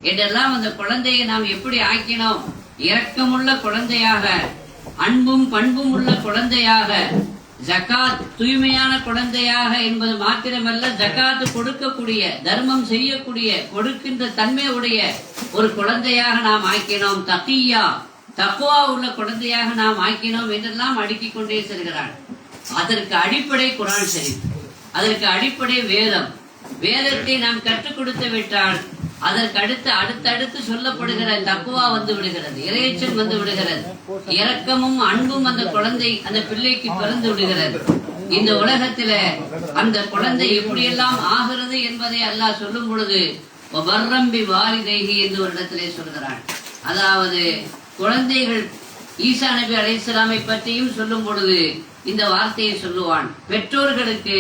என்றெல்லாம் அந்த குழந்தையை நாம் எப்படி ஆக்கினோம்? இரக்கமுள்ள குழந்தையாக, அன்பும் பண்பும் உள்ள குழந்தையாக, ஜகாத் தூய்மையான குழந்தையாக என்பது மாத்திரமல்ல, ஜகாத்து கொடுக்கக்கூடிய, தர்மம் செய்யக்கூடிய, கொடுக்கின்ற தன்மை உடைய ஒரு குழந்தையாக நாம் ஆக்கினோம். தகியா, தக்குவா உள்ள குழந்தையாக நாம் ஆக்கினோம் என்றெல்லாம் அடுக்கிக் கொண்டே செல்கிறான். அதற்கு அடிப்படை குர்ஆன் ஷரீஃப், அதற்கு அடிப்படை வேதம். வேதத்தை நாம் கற்றுக் கொடுத்து விட்டால் அதற்கு அடுத்தடுத்து சொல்லப்படுகிற தக்குவா வந்து விடுகிறது, இறைச்சல் வந்து விடுகிறது, இரக்கமும் அன்பும் அந்த குழந்தை, அந்த பிள்ளைக்கு பிறந்து விடுகிறது. இந்த உலகத்தில அந்த குழந்தை எப்படியெல்லாம் ஆகிறது என்பதை அல்லாஹ் சொல்லும் பொழுது வர்ரம்பி வாலிதைஹி என்று ஒரு இடத்திலே சொல்கிறான். அதாவது குழந்தைகள் ஈசா நபி அலைஹிஸ்ஸலாமை பற்றியும் சொல்லும் பொழுது இந்த வார்த்தையை சொல்லுவான். பெற்றோர்களுக்கு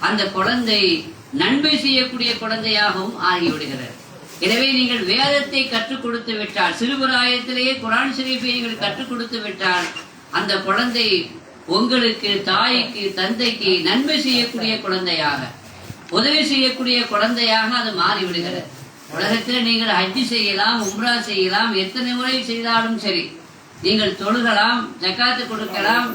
அந்த குழந்தை நன்மை செய்யக்கூடிய குழந்தையாகவும் ஆகிவிடுகிறது. எனவே நீங்கள் வேதத்தை கற்றுக் கொடுத்து விட்டால், சிறுபிராயத்திலேயே குர்ஆன் ஷரீஃபை நீங்கள் கற்றுக் கொடுத்து விட்டால் அந்த குழந்தை உங்களுக்கு, தாய்க்கு, தந்தைக்கு நன்மை செய்யக்கூடிய குழந்தையாக, உதவி செய்யக்கூடிய குழந்தையாக அது மாறிவிடுகிறது. உலகத்தில் நீங்கள் ஹஜ்ஜி செய்யலாம், உம்ரா செய்யலாம், எத்தனை முறை செய்தாலும் சரி, நீங்கள் தொழுகலாம், ஜகாத்து கொடுக்கலாம்,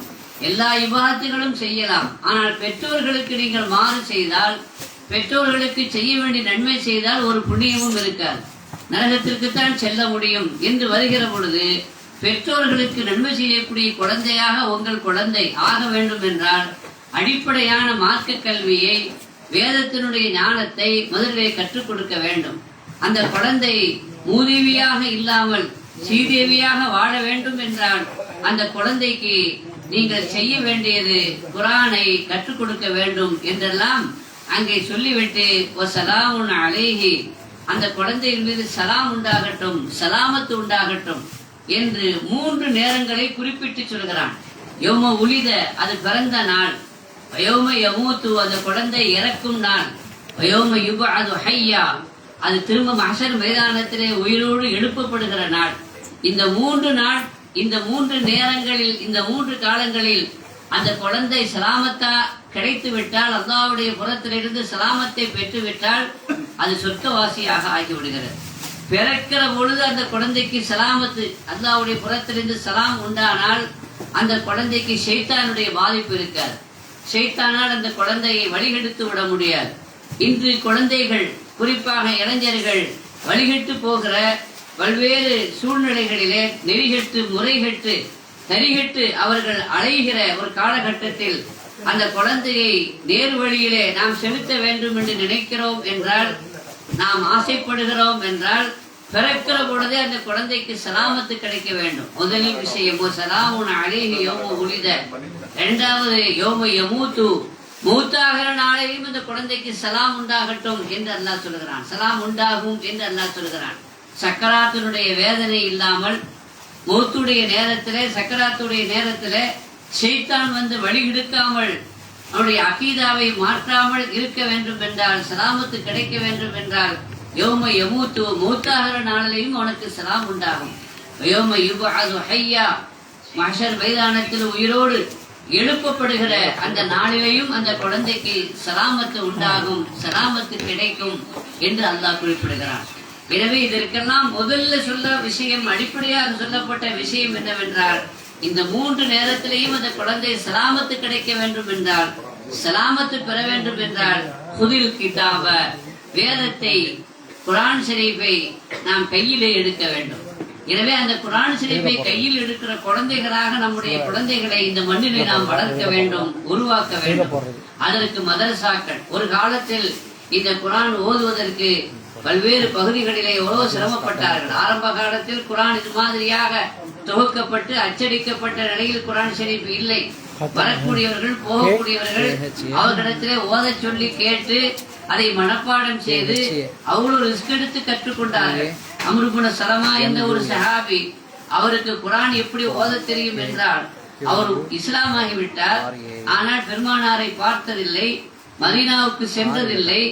எல்லா இபாதத்துகளும் செய்யலாம். ஆனால் பெற்றோர்களுக்கு நீங்கள் மாறு செய்தால், பெற்றோர்களுக்கு செய்ய வேண்டிய நன்மை செய்தால் ஒரு புண்ணியமும் இருக்காது, நரகத்திற்குத்தான் செல்ல முடியும் என்று வருகிற பொழுது, பெற்றோர்களுக்கு நன்மை செய்யக்கூடிய குழந்தையாக உங்கள் குழந்தை ஆக வேண்டும் என்றால் அடிப்படையான மார்க்க கல்வியை, வேதத்தினுடைய ஞானத்தை முதலிலே கற்றுக் கொடுக்க வேண்டும். அந்த குழந்தை மூதேவியாக இல்லாமல் ஸ்ரீதேவியாக வாழ வேண்டும் என்றால் அந்த குழந்தைக்கு நீங்கள் செய்ய வேண்டியது குர்ஆனை கற்றுக் கொடுக்க வேண்டும் என்றெல்லாம் அங்கே சொல்லிவிட்டு வஸலாமுன் அலைஹி, அந்த குழந்தையின் மீது சலாம் உண்டாகட்டும், சலாமத்து உண்டாகட்டும் என்று 3 நேரங்களை குறிப்பிட்டு சொல்கிறான். யௌம உலித, அது பிறந்த நாள், வயோம யமூத்து, அந்த குழந்தை இறக்கும் நாள், வயோம யுபஅது ஹய்யா, அது திரும்ப மஹ்ஷர் மைதானத்திலே உயிரோடு எழுப்பப்படுகிற நாள். இந்த 3 நாள், இந்த 3 நேரங்களில், இந்த 3 காலங்களில் அந்த குழந்தை சலாமத்தா கிடைத்து விட்டால், அல்லாஹ்வுடைய புறத்திலிருந்து சலாமத்தை பெற்று விட்டால் அது சொர்க்கவாசியாக ஆகிவிடுகிறது. பிறக்கிற பொழுது அந்த குழந்தைக்கு சலாமத்து, அல்லாஹ்வுடைய புறத்திலிருந்து சலாம் உண்டானால் அந்த குழந்தைக்கு ஷைத்தானுடைய பாதிப்பு இருக்காது. ஷைத்தானால் அந்த குழந்தையை வழிகெடுத்து விட முடியாது. இன்று குழந்தைகள், குறிப்பாக இளைஞர்கள் வழிகெட்டு போகிற பல்வேறு சூழ்நிலைகளிலே நெறிகெட்டு, முறைகெட்டு, தரிகெட்டு அவர்கள் அலைகிற ஒரு காலகட்டத்தில் அந்த குழந்தையை நேர் வழியிலே நாம் செலுத்த வேண்டும் என்று நினைக்கிறோம் என்றால், நாம் ஆசைப்படுகிறோம் என்றால், பிறக்கிற பொழுதே அந்த குழந்தைக்கு சலாமத்து கிடைக்க வேண்டும். முதலில் விஷயம் சலாமுன் அலைஹி யௌம உலித. இரண்டாவது யௌம யமூத்து, மூத்தாகிற நாளையும் இந்த குழந்தைக்கு சலாம் உண்டாகட்டும் என்று அல்லாஹ் சொல்கிறான். சலாம் உண்டாகும் என்று அல்லாஹ் சொல்கிறான். சக்கராத்தினுடைய வேதனை இல்லாமல், மௌத்துடைய நேரத்திலே, சக்கராத்துடைய நேரத்திலே ஷைத்தான் வந்து வழிகெடுக்காமல், அவனுடைய அகீதாவை மாற்றாமல் இருக்க வேண்டும் என்றால், சலாமத்து கிடைக்க வேண்டும் என்றால், யௌம யமூத்து, மூத்தாகிற நாளிலையும் அவனுக்கு சலாம் உண்டாகும். யௌம யுபஅது ஹய்யா, மஹ்ஷர் மைதானத்தில் உயிரோடு எழுப்பப்படுகிற அந்த நாளிலையும் அந்த குழந்தைக்கு சலாமத்து உண்டாகும், சலாமத்து கிடைக்கும் என்று அல்லாஹ் குறிப்பிடுகிறான். எனவே இதற்கெல்லாம் முதல்ல சொல்ல விஷயம், அடிப்படையாக சொல்லப்பட்ட விஷயம் என்னவென்றால், இந்த 3 நேரத்திலேயும் அந்த குழந்தை சலாமத்து கிடைக்க வேண்டும் என்றால், சலாமத்து பெற வேண்டும் என்றால், குதில் கிதாப, வேதத்தை, குர்ஆன் ஷரீஃபை நாம் கையிலே எடுக்க வேண்டும். எனவே அந்த குர்ஆன் ஷரீஃபை கையில் எடுக்கிற குழந்தைகளாக நம்முடைய குழந்தைகளை இந்த மண்ணிலே நாம் வளர்க்க வேண்டும், உருவாக்க வேண்டும். அதற்கு மதரசாக்கள், ஒரு காலத்தில் இந்த குர்ஆன் ஓதுவதற்கு பல்வேறு பகுதிகளிலே எவ்வளவு சிரமப்பட்டார்கள். ஆரம்ப காலத்தில் குர்ஆன் இது மாதிரியாக தொகுக்கப்பட்டு அச்சடிக்கப்பட்ட நிலையில் குர்ஆன் ஷரீஃப் இல்லை. வரக்கூடியவர்கள், போகக்கூடியவர்கள் அவர்களிடத்திலே ஓத சொல்லி கேட்டு அதை மனப்பாடம் செய்து அவ்வளவு ரிஸ்க் எடுத்து கற்றுக்கொண்டார்கள். அம்ரு இப்னு சலமா என்ற ஒரு சஹாபி, அவருக்கு குர்ஆன் எப்படி ஓத தெரியும் என்றால், அவர் இஸ்லாமாகிவிட்டார், ஆனால் பெருமானாரை பார்த்ததில்லை, மதீனாவுக்கு சென்றதில்லை.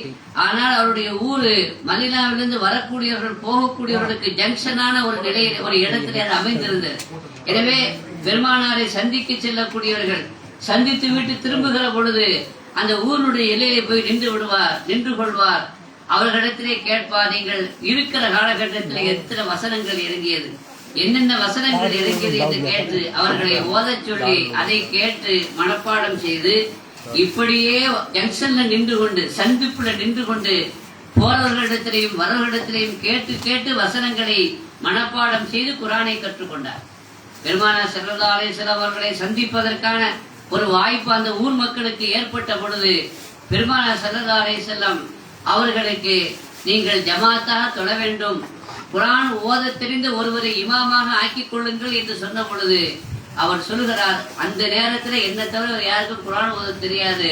ஆனால் அவருடைய ஊரு மதீனாவிலிருந்து வரக்கூடியவர்கள், போகக்கூடியவர்களுக்கு ஜங்ஷனான ஒரு நிலையில், ஒரு இடத்திலே அமைந்திருந்தது. எனவே பெருமானாரை சந்திக்க செல்லக்கூடியவர்கள் சந்தித்து விட்டு திரும்புகிற பொழுது அந்த ஊருடைய எல்லையிலே போய் நின்று கொள்வார். அவர்களிடத்திலே கேட்பார், நீங்கள் இருக்கிற காலகட்டத்தில் எத்தனை வசனங்கள் இறங்கியது, என்னென்ன வசனங்கள் இறங்கியது என்று கேட்டு அவர்களை ஓதச் சொல்லி அதை கேட்டு மனப்பாடம் செய்து இப்படியே ஜங்ஷன்ல நின்று கொண்டு, சந்திப்புல நின்று கொண்டு போறவர்களிடத்திலையும் வரவர்களிடத்திலையும் கேட்டு கேட்டு வசனங்களை மனப்பாடம் செய்து குரானை கற்றுக்கொண்டார். பெருமானார் ஸல்லல்லாஹு அலைஹி வஸல்லம் அவர்களை சந்திப்பதற்கான ஒரு வாய்ப்பு அந்த ஊர் மக்களுக்கு ஏற்பட்ட பொழுது பெருமானார் ஸல்லல்லாஹு அலைஹி வஸல்லம் அவர்களுக்கு, நீங்கள் ஜமாத்தாக தொழ வேண்டும், குரான் ஓத தெரிந்த ஒருவரை இமாமாக ஆக்கிக் கொள்ளுங்கள் என்று சொன்ன பொழுது அவர் சொல்லுகிறார், அந்த நேரத்தில் என்ன தவிர யாருக்கும் குரான் ஓத தெரியாது,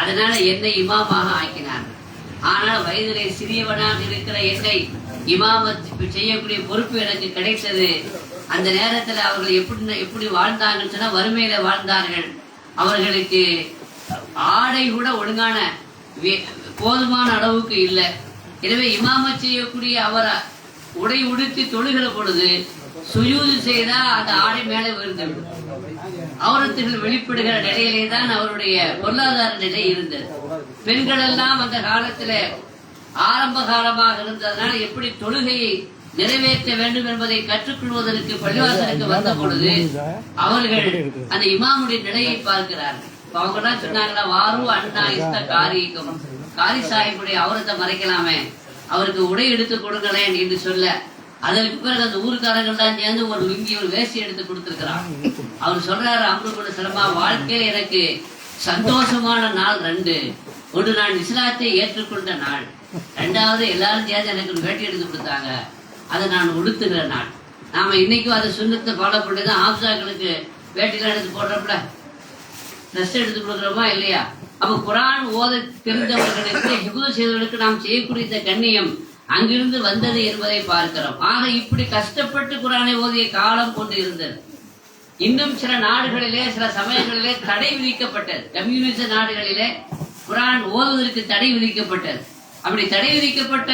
அதனால என்னை இமாமாக ஆக்கினார். ஆனால் வயதிலே சிறியவனாக இருக்கிற என்னை இமாமத் செய்யக்கூடிய பொறுப்பு எனக்கு கிடைத்தது. அந்த நேரத்தில் அவர்கள் எப்படி வாழ்ந்தாங்கன்னு சொன்னா வறுமையில வாழ்ந்தார்கள். அவர்களுக்கு ஆடை கூட ஒழுங்கான போதுமான அளவுக்கு இல்லை. எனவே இமாமத் செய்யக்கூடிய அவர் உடை உடுத்தி தொழுகிற பொழுது சுஜூது செய்தா அந்த ஆடை மேலே விழுந்துவிடும். அவரத்துகள் வெளிப்படுகிற நிலையிலே தான் அவருடைய பொருளாதார நிலை இருந்தது. பெண்கள் எல்லாம் அந்த காலத்துல ஆரம்ப காலமாக இருந்ததனால எப்படி தொழுகையை நிறைவேற்ற வேண்டும் என்பதை கற்றுக்கொள்வதற்கு பள்ளிவாசலுக்கு வந்த பொழுது அவர்கள் அந்த இமாமுடைய நிலையை பார்க்கிறார்கள். அவங்க எல்லாம் சொன்னாங்களா, வாரு அண்ணா இஸ்த காரியம், காரி சாஹிபுடைய அவரத்தை மறைக்கலாமே, அவருக்கு உடை எடுத்து கொடுங்களேன் என்று சொல்ல, அதற்கு பிறகு அந்த ஊருக்காரர்கள் தான் சேர்ந்து ஒரு லுங்கி ஒரு வேசி எடுத்து கொடுத்திருக்கிறார். அவர் சொல்றாரு, அம்ருகுல சிரமா, வாழ்க்கையில் எனக்கு சந்தோஷமான நாள் ரெண்டு. ஒன்று, நான் இஸ்லாத்தை ஏற்றுக்கொண்ட நாள். ரெண்டாவது, எல்லாரும் சேர்ந்து எனக்கு வேட்டி எடுத்து கொடுத்தாங்க, அதை நான் உடுத்துகிற நாள். நாம இன்னைக்கும் அதை சுண்ணத்தை ஃபாலோ பண்ணிதான் ஆப்சாக்களுக்கு வேட்டிலாம் எடுத்து போடுறப்பல ட்ரெஸ் எடுத்து கொடுக்குறோமா இல்லையா? அப்ப குரான் ஓத தெரிந்தவர்களுக்கு ஹிஃப்து செய்தவர்களுக்கு நாம் செய்யக்கூடிய இந்த கண்ணியம் அங்கிருந்து வந்தது என்பதை பார்க்கிறோம். ஆக இப்படி கஷ்டப்பட்டு குரானை ஓதிய காலம் கொண்டு இருந்தது. இன்னும் சில நாடுகளிலே சில சமயங்களிலே தடை விதிக்கப்பட்டது. கம்யூனிச நாடுகளிலே குரான் ஓதுவதற்கு தடை விதிக்கப்பட்டது. அப்படி தடை விதிக்கப்பட்ட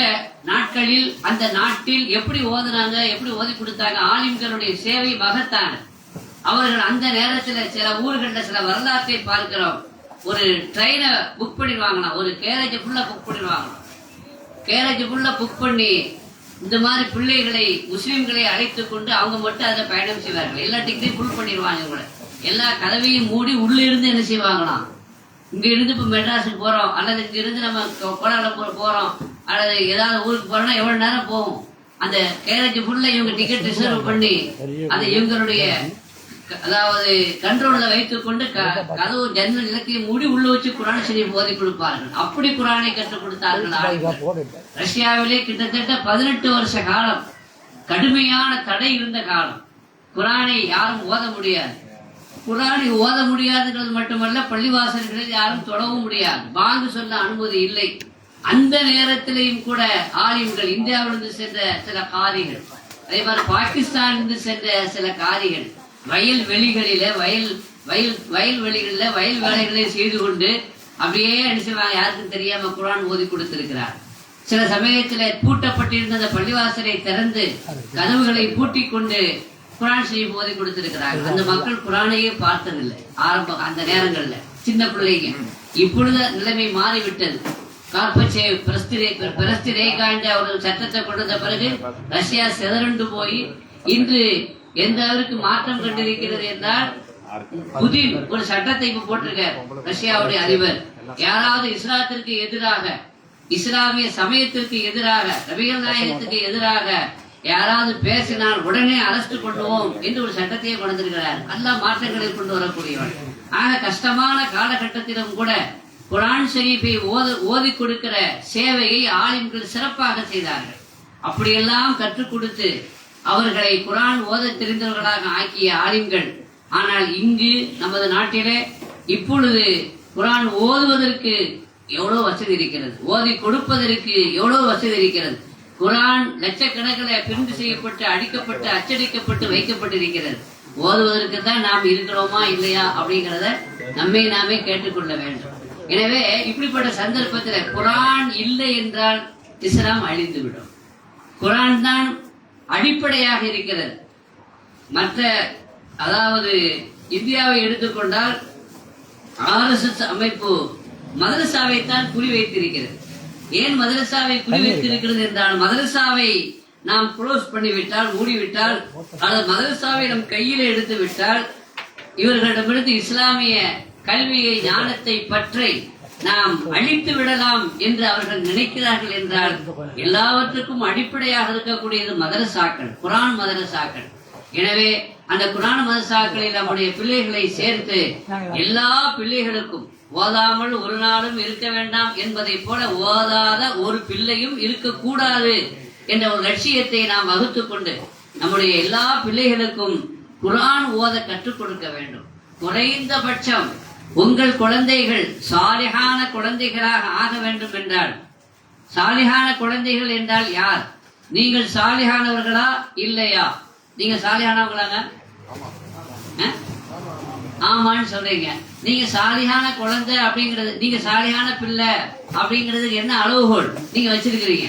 நாட்களில் அந்த நாட்டில் எப்படி ஓதுனாங்க, எப்படி ஓதி கொடுத்தாங்க, ஆலிம்களுடைய சேவை மகத்தான. அவர்கள் அந்த நேரத்தில் சில ஊர்களில் சில வரலாற்றை பார்க்கிறோம். ஒரு ட்ரெயினை புக் பண்ணிடுவாங்களாம், ஒரு கேரேஜ் ஃபுல்லா புக் பண்ணிடுவாங்களாம். கேரேஜ் ஃபுல்லா புக் பண்ணி இந்த மாதிரி பிள்ளைகளை முஸ்லிம்களை அழைத்துக் கொண்டு அவங்க மட்டும் அதை பயணம் செய்வார்கள். எல்லா டிக்கெட்டையும் ஃபுல் பண்ணிடுவாங்க. கூட எல்லா கதவையும் மூடி உள்ள இருந்து என்ன செய்வாங்களாம், இங்க இருந்து இப்ப மெட்ராஸுக்கு போறோம் அல்லது இங்க இருந்து நம்ம கோலாலம்பூர் போறோம் அல்லது ஏதாவது ஊருக்கு போறோம்னா எவ்வளவு நேரம் போகும், அந்த கேரேஜ் ஃபுல்லா இவங்க டிக்கெட் ரிசர்வ் பண்ணி அதை இவங்களுடைய அதாவது கண்ட்ரோல்ல வைத்துக் கொண்டு கதவு ஜன்னல் இலக்கையும் மூடி உள்ள வச்சு குரான் ஷரீஃப் ஓதி கொடுப்பார்கள். அப்படி குரானை கற்றுக் கொடுத்தார்கள். ரஷ்யாவிலே கிட்டத்தட்ட 18 வருஷ காலம் கடுமையான தடை இருந்த காலம். குரானை யாரும் ஓத முடியாது. குரானை ஓத முடியாதுன்றது மட்டுமல்ல, பள்ளிவாசல்களில் யாரும் தொடவும் முடியாது. பாங்கு சொல்ல அனுமதி இல்லை. அந்த நேரத்திலேயும் கூட ஆலிம்கள், இந்தியாவிலிருந்து சென்ற சில காரிகள், அதே மாதிரி பாகிஸ்தானிலிருந்து சென்ற சில காரிகள் வயல் வெளிகளில வயல் வேலைகளை செய்து கொண்டு அப்படியே அடிச்சுவாங்க, யாருக்கும் தெரியாம குரான் ஓதி கொடுத்திருக்கிறார். சில சமயத்துல பூட்டப்பட்டிருந்த அந்த பள்ளிவாசலை திறந்து கதவுகளை பூட்டிக் கொண்டு குரான் ஷரீஃப் ஓதி கொடுத்திருக்கிறார். அந்த மக்கள் குரானையே பார்த்ததில்லை ஆரம்ப அந்த நேரங்கள்ல, சின்ன பிள்ளைங்க. இப்பொழுது நிலைமை மாறிவிட்டது. கார்பச்சேவ் பிரஸ்திரேகா என்ற ஒரு சட்டத்தை கொண்டு வந்த பிறகு ரஷ்யா சிதறண்டு போய் இன்று எந்த அளவுக்கு மாற்றம் கண்டிருக்கிறது என்றால், புதின் ஒரு சட்டத்தை இப்ப போட்டிருக்கார் ரஷ்யாவுடைய அதிபர். யாராவது இஸ்லாத்திற்கு எதிராக, இஸ்லாமிய சமயத்திற்கு எதிராக, நபிகள் நாயகத்துக்கு எதிராக யாராவது பேசினால் உடனே அரெஸ்ட் பண்ணுவோம் என்று ஒரு சட்டத்தையே கொண்டிருக்கிறார். நல்ல மாற்றங்களை கொண்டு வரக்கூடியவன். ஆக கஷ்டமான காலகட்டத்திலும் கூட குரான் ஷரீஃபை ஓதி கொடுக்கிற சேவையை ஆலிம்கள் சிறப்பாக செய்தார்கள். அப்படியெல்லாம் கற்றுக் கொடுத்து அவர்களை குரான் ஓத தெரிந்தவர்களாக ஆக்கிய ஆலிம்கள். ஆனால் இங்கு நமது நாட்டிலே இப்பொழுது குரான் ஓதுவதற்கு எவ்வளவு வசதி இருக்கிறது, ஓதி கொடுப்பதற்கு எவ்வளவு வசதி இருக்கிறது. குரான் லட்சக்கணக்கில் பிரிண்ட் செய்யப்பட்டு அடிக்கப்பட்டு அச்சடிக்கப்பட்டு வைக்கப்பட்டிருக்கிறது. ஓதுவதற்கு தான் நாம் இருக்கிறோமா இல்லையா அப்படிங்கிறத நம்மை நாமே கேட்டுக்கொள்ள வேண்டும். எனவே இப்படிப்பட்ட சந்தர்ப்பத்தில் குரான் இல்லை என்றால் இஸ்லாம் அழிந்துவிடும். குரான் தான் அடிப்படையாக இருக்கிறது. மற்ற அதாவது இந்தியாவை எடுத்துக்கொண்டால் RSS அமைப்பு மதரசாவைத்தான் குறி வைத்திருக்கிறது. ஏன் மதரசாவை குறிவைத்திருக்கிறது என்றால், மதரசாவை நாம் க்ளோஸ் பண்ணிவிட்டால், மூடிவிட்டால், அல்லது மதரசாவை நம் கையில எடுத்து விட்டால், இவர்களிடமிருந்து இஸ்லாமிய கல்வியை, ஞானத்தை பற்றி நாம் அழித்து விடலாம் என்று அவர்கள் நினைக்கிறார்கள் என்றால், எல்லாவற்றுக்கும் அடிப்படையாக இருக்கக்கூடியது மதரசாக்கள், குர்ஆன் மதரசாக்கள். எனவே அந்த குர்ஆன் மதரசாக்களில் நம்முடைய பிள்ளைகளை சேர்த்து எல்லா பிள்ளைகளுக்கும் ஓதாமல் ஒரு நாளும் இருக்க வேண்டாம் என்பதை போல ஓதாத ஒரு பிள்ளையும் இருக்கக்கூடாது என்ற ஒரு லட்சியத்தை நாம் வகுத்துக் கொண்டு நம்முடைய எல்லா பிள்ளைகளுக்கும் குர்ஆன் ஓத கற்றுக் கொடுக்க வேண்டும். குறைந்தபட்சம் உங்கள் குழந்தைகள் சாலிஹான குழந்தைகளாக ஆக வேண்டும் என்றால், சாலிஹான குழந்தைகள் என்றால் யார்? நீங்கள் சாலிஹானவர்களா இல்லையா? நீங்க சாலிஹானவங்களாங்க? ஆமான்னு சொல்றீங்க. நீங்க சாலிஹான குழந்தை அப்படிங்கிறது, நீங்க சாலிஹான பிள்ளை அப்படிங்கிறதுக்கு என்ன அளவுகோல் நீங்க வச்சிருக்கிறீங்க?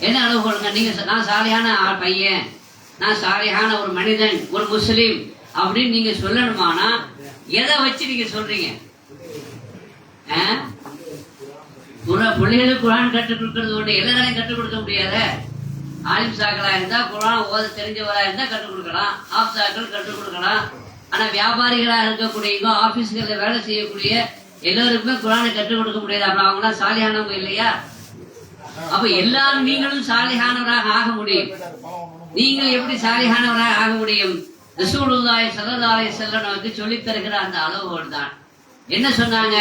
என்ன அளவுகோலுங்க? நீங்க நான் சாலிஹான பையன், நான் சாலிஹான ஒரு மனிதன், ஒரு முஸ்லீம் அப்படின்னு நீங்க சொல்லணுமானா எதை வச்சு நீங்க சொல்றீங்க? பிள்ளைகளுக்கு குர்ஆன் கற்றுக் கொடுக்கறது ஒண்ணு, எல்லாரையும் கற்றுக் கொடுக்க முடியாத. ஆலிம் சாக்களா இருந்தா, குர்ஆன் ஓத தெரிஞ்சவரா இருந்தா கற்றுக் கொடுக்கலாம், ஆப்சாக்கள் கற்றுக் கொடுக்கலாம். ஆனா வியாபாரிகளா இருக்கக்கூடிய, ஆபீஸ்கள்ல வேலை செய்யக்கூடிய எல்லாருக்குமே குர்ஆனை கற்றுக் கொடுக்க முடியாது. அப்புறம் அவங்க எல்லாம் சாலிஹானவங்க இல்லையா? அப்ப எல்லாரும் நீங்களும் சாலிஹானவராக ஆக முடியும். நீங்கள் எப்படி சாலிஹானவராக ஆக முடியும்? ரசூலுல்லாஹி ஸல்லல்லாஹு அலைஹி வஸல்லம் நமக்கு சொல்லித் தருகிற அந்த அளவுகோல் தான். என்ன சொன்னாங்க?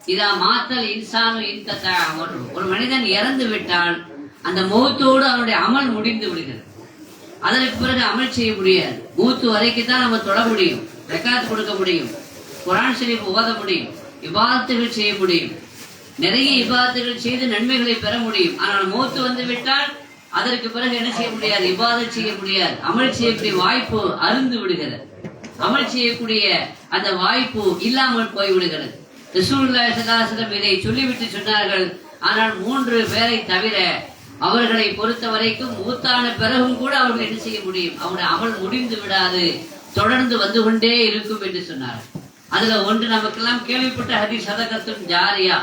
இதா மாத்தல் இன்சானு இன்கதா அமலு. ஒரு மனிதன் இறந்து விட்டால் அந்த மௌத்தோடு அவனுடைய அமல் முடிந்து விடுகிறது. அதற்கு பிறகு அமல் செய்ய முடியாது. மூத்து வரைக்கும் தான் நம்ம தொட முடியும், ஜகாத் கொடுக்க முடியும், குர்ஆன் ஷரீஃப் ஓத முடியும், இபாதத்துகள் செய்ய முடியும், நிறைய இபாதத்துகள் செய்து நன்மைகளை பெற முடியும். ஆனால் மூத்து வந்து விட்டால் அதற்கு பிறகு என்ன செய்ய முடியாது? இபாதத் செய்ய முடியாது, அமல் செய்யக்கூடிய வாய்ப்பு அருந்து விடுகிறது. அமல் செய்யக்கூடிய அந்த வாய்ப்பு இல்லாமல் போய்விடுகிறது. ரசூலுல்லாஹி ஸல்லல்லாஹு அலைஹி வஸல்லம் இதை சொல்லிவிட்டு சொன்னார்கள், ஆனால் 3 பேரை தவிர அவர்களை பொறுத்த வரைக்கும் மூத்தான பிறகும் கூட அவர்கள் என்ன செய்ய முடியும்? அவருடைய அமல் முடிந்து விடாது, தொடர்ந்து வந்து கொண்டே இருக்கும் என்று சொன்னார்கள். அதுல ஒன்று நமக்கெல்லாம் கேள்விப்பட்ட ஹதீஸ், சதகத்துன் ஜாரியா,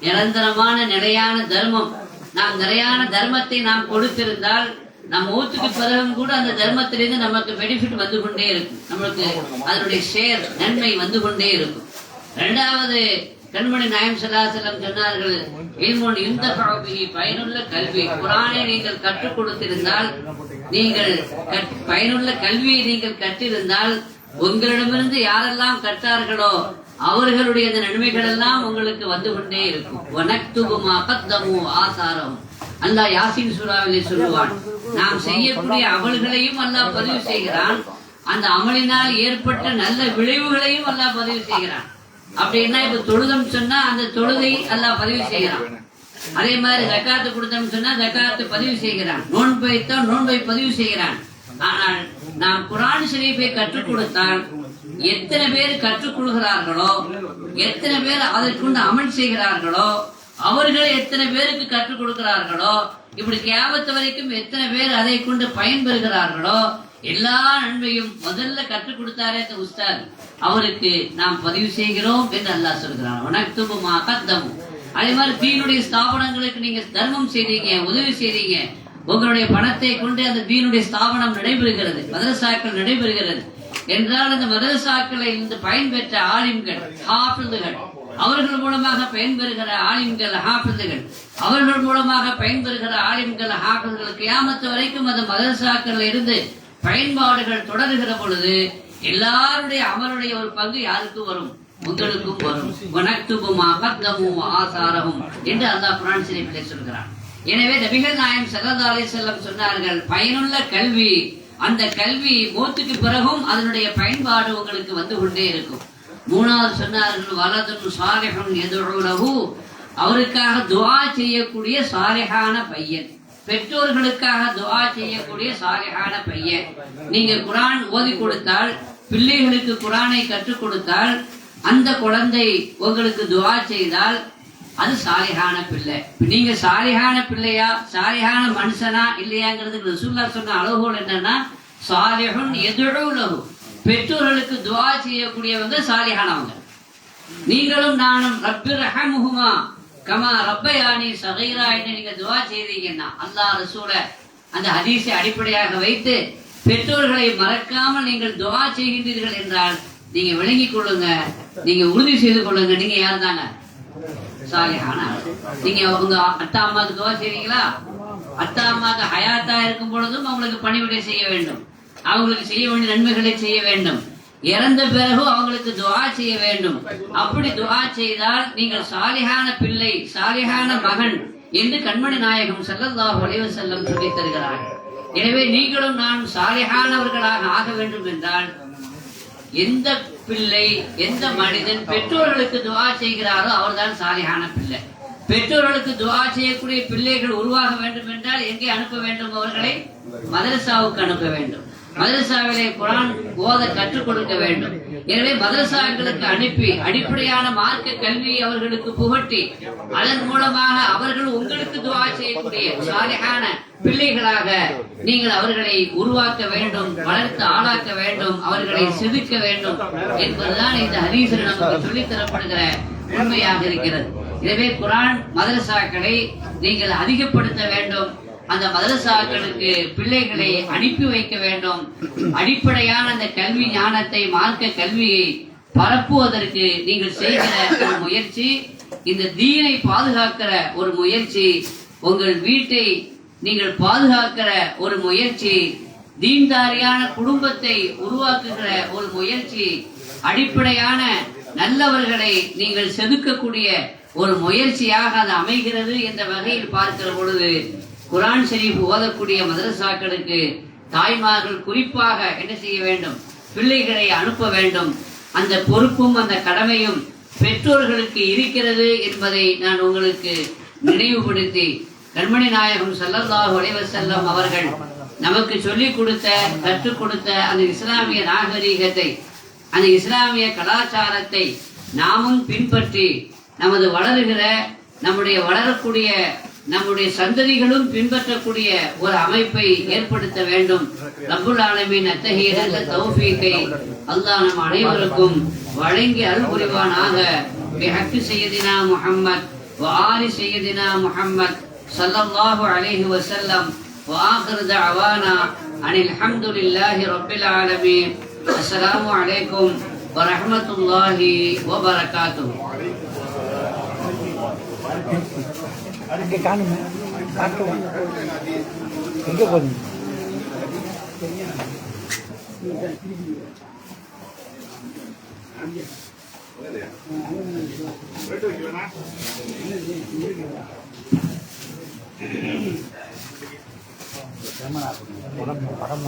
நிரந்தரமான நிலையான தர்மம். நாம் நிறையான தர்மத்தை நாம் கொடுத்திருந்தால் நம் மூத்துக்கு பிறகும் கூட அந்த தர்மத்திலிருந்து நமக்கு பெனிஃபிட் வந்து கொண்டே இருக்கும், நம்மளுக்கு அதனுடைய ஷேர், நன்மை வந்து கொண்டே இருக்கும். 2வது கண்மணி நாயம் ஸல்லல்லாஹு அலைஹி வஸல்லம் சொன்னார்கள், இல்முன் யுன்தஃபஉ பிஹி, பயனுள்ள கல்வி. குர்ஆனை நீங்கள் கற்றுக் கொடுத்திருந்தால், நீங்கள் பயனுள்ள கல்வியை நீங்கள் கற்றிருந்தால், உங்களிடமிருந்து யாரெல்லாம் கற்றார்களோ அவர்களுடைய அந்த நன்மைகள் எல்லாம் உங்களுக்கு வந்து கொண்டே இருக்கும். வனக்துபு மா கத்தமு ஆசாரம். அல்லாஹ் யாசீன் சூராவிலே சொல்லுவான், நாம் செய்யக்கூடிய அமல்களையும் அல்லாஹ் பதிவு செய்கிறான், அந்த அமலினால் ஏற்பட்ட நல்ல விளைவுகளையும் அல்லாஹ் பதிவு செய்கிறான். அப்படின்னா இப்ப தொழுதம் சொன்னா அந்த தொழுகை அல்லாஹ் பதிவு செய்கிறான். அதே மாதிரி ஜகாத்து கொடுத்தோம் சொன்னா ஜகாத்து பதிவு செய்கிறான், நோன்பு வைத்தோம் நோன்பை பதிவு செய்கிறான். ஆனால் நாம் குர்ஆன் ஷரீஃபை கற்றுக் கொடுத்தால் எத்தனை பேர் கற்றுக் கொடுக்கிறார்களோ, எத்தனை பேர் அதற்குண்டு அமல் செய்கிறார்களோ, அவர்கள் எத்தனை பேருக்கு கற்றுக் கொடுக்கிறார்களோ, இப்படி கியாமத் வரைக்கும் எத்தனை பேர் அதை கொண்டு பயன்பெறுகிறார்களோ, எல்லா நன்மையும் முதல்ல கற்றுக் கொடுத்தாரே அந்த உஸ்தாத், அவருக்கு நாம் பதிவு செய்கிறோம் என்று அல்லாஹ் சொல்கிறான். வனக்துபு மா கத்தமு. அதே மாதிரி தீனுடைய ஸ்தாபனங்களுக்கு நீங்க தர்மம் செய்றீங்க, உதவி செய்றீங்க, உங்களுடைய பணத்தை கொண்டு அந்த தீனுடைய ஸ்தாபனம் நடைபெறுகிறது, மதரசாக்கள் நடைபெறுகிறது என்றால், அந்த மதரசாக்களை இருந்து பயன்பெற்ற ஆலிம்கள், ஹாஃபிதுகள், அவர்கள் மூலமாக பயன்பெறுகிற ஆலிம்கள், ஹாஃபிதுகள், அவர்கள் மூலமாக பயன்பெறுகிற ஆலிம்கள், ஹாஃபிதுகள், கியாமத் வரைக்கும் அந்த மதரசாக்கள் இருந்து பயன்பாடுகள் தொடர்கிற பொழுது எல்லாருடைய அமலுடைய ஒரு பங்கு யாருக்கு வரும்? உங்களுக்கும் வரும். வனக்துபு மா கத்தமு ஆசாரஹும் என்று அல்லாஹ் குர்ஆன் ஷரீஃபிலே சொல்கிறான். எனவே நபிகள் நாயகம் ஸல்லல்லாஹு அலைஹி வஸல்லம் சொன்னார்கள், பயனுள்ள கல்வி, அந்த கல்வி மௌத்துக்கு பிறகும் அதனுடைய பயன்பாடு உங்களுக்கு வந்து கொண்டே இருக்கும். 3வது சொன்னார்கள், வலதுன் சாலிஹுன் யதுஉ லஹு, அவருக்காக துஆ செய்யக்கூடிய சாலிஹான பையன், பெற்றோர்களுக்காக துஆ செய்யக்கூடிய சாலிஹான பையன். நீங்க குர்ஆன் ஓதி கொடுத்தால், பிள்ளைகளுக்கு குர்ஆனை கற்றுக் கொடுத்தால், அந்த குழந்தை உங்களுக்கு துஆ செய்தால் அது சாலிஹான பிள்ளை. நீங்க சாலிஹான பிள்ளையா, சாலிஹான மனுஷனா இல்லையாங்கிறதுக்கு ரசூலுல்லாஹ் சொன்ன அளவுகோல் என்னன்னா, சாலிஹுன் யதுஉ லஹு, பெற்றோர்களுக்கு துஆ செய்யக்கூடியவங்க சாலிஹானவங்க. நீங்களும் நானும் ரப்பிர் ரஹமுஹுமா கமா ரப்பயானி சகைரா என்று நீங்க துவா செய்தீங்கன்னா அல்லாஹ் ரசூல அந்த ஹதீஸை அடிப்படையாக வைத்து பெற்றோர்களை மறக்காமல் நீங்கள் துவா செய்கின்றீர்கள் என்றால் நீங்க விளங்கிக் கொள்ளுங்க, நீங்க உறுதி செய்து கொள்ளுங்க, நீங்க யார் தாங்க சாலிஹான. நீங்க உங்க அத்தா அம்மாவுக்கு துவா செய்வீங்களா? அத்தா அம்மாவுக்கு ஹயாத்தா இருக்கும் பொழுதும் அவங்களுக்கு பணிவிடை செய்ய வேண்டும், அவங்களுக்கு செய்ய வேண்டிய நன்மைகளை செய்ய வேண்டும், இறந்த பிறகு அவங்களுக்கு துவா செய்ய வேண்டும். அப்படி துவா செய்தால் நீங்கள் சாலிஹான பிள்ளை, சாலிஹான மகன் என்று கண்மணி நாயகம் ஸல்லல்லாஹு அலைஹி வஸல்லம் சொல்லித் தருகிறார். எனவே நீங்களும் நான் சாலிஹானவர்களாக ஆக வேண்டும் என்றால் எந்த பிள்ளை, எந்த மனிதன் பெற்றோர்களுக்கு துவா செய்கிறாரோ அவர்தான் சாலிஹான பிள்ளை. பெற்றோர்களுக்கு துவா செய்யக்கூடிய பிள்ளைகள் உருவாக வேண்டும் என்றால் எங்கே அனுப்ப வேண்டும்? அவர்களை மதரசாவுக்கு அனுப்ப வேண்டும். மதரசாவிலே குர்ஆன் ஓத கற்றுக் கொடுக்க வேண்டும். எனவே மதரசாக்களுக்கு அனுப்பி அடிப்படையான மார்க்க கல்வியை அவர்களுக்கு புகட்டி அதன் மூலமாக அவர்கள் உங்களுக்கு துவா செய்யக்கூடிய சாலிஹான பிள்ளைகளாக நீங்கள் அவர்களை உருவாக்க வேண்டும், வளர்த்து ஆளாக்க வேண்டும், அவர்களை செதுக்க வேண்டும் என்பதுதான் இந்த ஹதீஸில் நமக்கு சொல்லித் தரப்படுகிற உண்மையாக இருக்கிறது. எனவே குர்ஆன் மதரசாக்களை நீங்கள் அதிகப்படுத்த வேண்டும். அந்த மதரசாக்களுக்கு பிள்ளைகளை அனுப்பி வைக்க வேண்டும். அடிப்படையான அந்த கல்வி ஞானத்தை, மார்க்க கல்வியை பரப்புவதற்கு நீங்கள் செய்கிற ஒரு முயற்சி, இந்த தீனை பாதுகாக்கிற ஒரு முயற்சி, உங்கள் வீட்டை நீங்கள் பாதுகாக்கிற ஒரு முயற்சி, தீன்தாரியான குடும்பத்தை உருவாக்குகிற ஒரு முயற்சி, அடிப்படையான நல்லவர்களை நீங்கள் செதுக்கக்கூடிய ஒரு முயற்சியாக அது அமைகிறது என்ற வகையில் பார்க்கிற பொழுது குர்ஆன் ஷரீஃப் ஓதக்கூடிய மதரசாக்களுக்கு தாய்மார்கள் குறிப்பாக என்ன செய்ய வேண்டும்? பிள்ளைகளை அனுப்ப வேண்டும். அந்த பொறுப்பும் அந்த கடமையும் பெற்றோர்களுக்கு இருக்கிறது என்பதை நான் உங்களுக்கு நினைவுபடுத்தி, கண்மணி நாயகம் ஸல்லல்லாஹு அலைஹி வஸல்லம் அவர்கள் நமக்கு சொல்லிக் கொடுத்த, கற்றுக் கொடுத்த அந்த இஸ்லாமிய நாகரீகத்தை, அந்த இஸ்லாமிய கலாச்சாரத்தை நாமும் பின்பற்றி நமது வளருகிற, நம்முடைய வளரக்கூடிய நம்முடைய சந்ததிகளும் பின்பற்றக்கூடிய ஒரு அமைப்பை ஏற்படுத்த வேண்டும். ரப்புல் ஆலமீன் அத்தகைய நல்ல தௌஃபீக்கை அல்லாஹ் நம் அனைவருக்கும் வழங்கி அருள் புரிவானாக. பிஹக்கி சய்யிதினா முஹம்மத் வ ஆலி சய்யிதினா முஹம்மத் ஸல்லல்லாஹு அலைஹி வஸல்லம் வ ஆகிரு தஅவானா அனில் ஹம்துலில்லாஹி ரப்பில் ஆலமீன். அஸ்ஸலாமு அலைக்கும் வ ரஹ்மத்துல்லாஹி வ பரகாத்துஹு. இங்கே காணுங்க, காட்டுவோம் எங்கே போகுது? படம்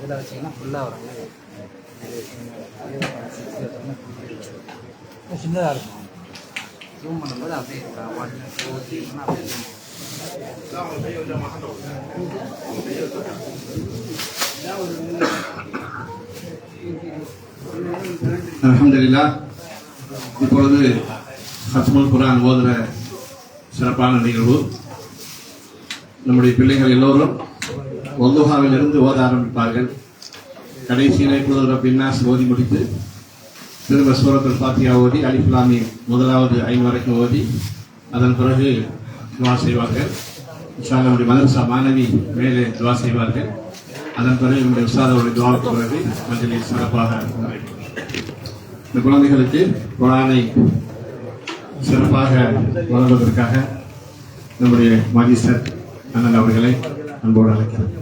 இதில் வச்சிங்கன்னா ஃபுல்லாக வரும். சின்னதாக இருக்கும். ஜூம் பண்ணும்போது அப்படியே அல்ஹம்துலில்லாஹ். இப்பொழுது ஹத்முல் குர்ஆன் ஓதுற சிறப்பான நிகழ்வு. நம்முடைய பிள்ளைகள் எல்லோரும் வல்லுஹாவில் இருந்து ஓத ஆரம்பிப்பார்கள். கடைசியிலே குல் ரப்பின்னாஸ் ஓதி முடித்து திரும்ப சூரத்துல் ஃபாத்திஹா ஓதி அலிஃப் லாம் மீம் முதலாவது 5 வரைக்கும் ஓதி அதன் பிறகு துவா செய்வார்கள். இன்ஷா அல்லாஹ் நம்முடைய மதரசா மாணவி மேலே துவா செய்வார்கள். அதன் பிறகு நம்முடைய உஸ்தாதோடைய துவாவுக்கு பிறகு மஜ்லிஸ் சிறப்பாக நடைபெறும். இந்த குழந்தைகளுக்கு குர்ஆனை சிறப்பாக வளர்வதற்காக நம்முடைய மாஜிஸ்டர் அண்ணன் அவர்களை அன்போடு அழைக்கிறேன்.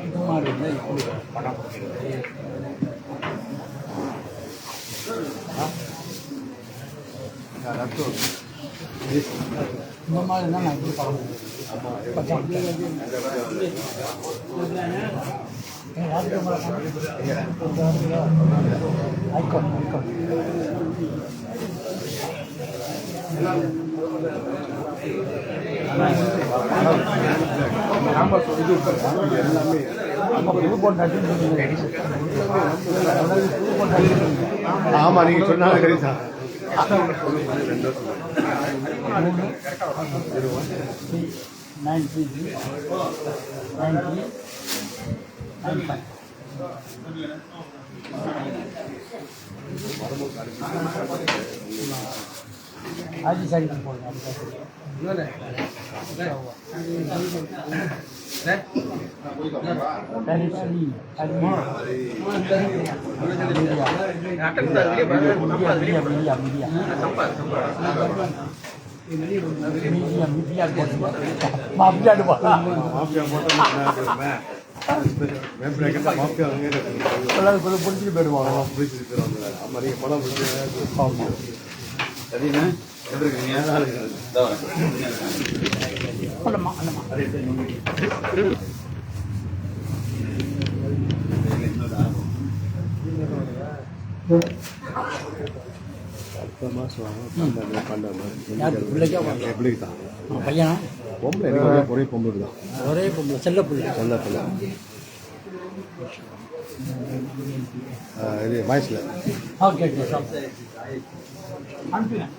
இந்த மாதிரி இருந்தால் இப்படி படம் கொடுக்குறது. இந்த மாதிரி இருந்தால் நான் இப்படி படம் ஐக்கோன் ஆமா நீங்க சொன்னாலும் சரிதான். 9339395 आज ही साड़ी बोल माफिया புரிஞ்சுட்டு போயிடுவாங்க. ஆமா நீங்க படம் பையனா பொம்பளை ஒரே பொம்பளை தான். ஒரே பொம்பளை செல்ல பிள்ளை செல்ல பிள்ளை இது வயசில் ஓகே அனுப்பினேன்.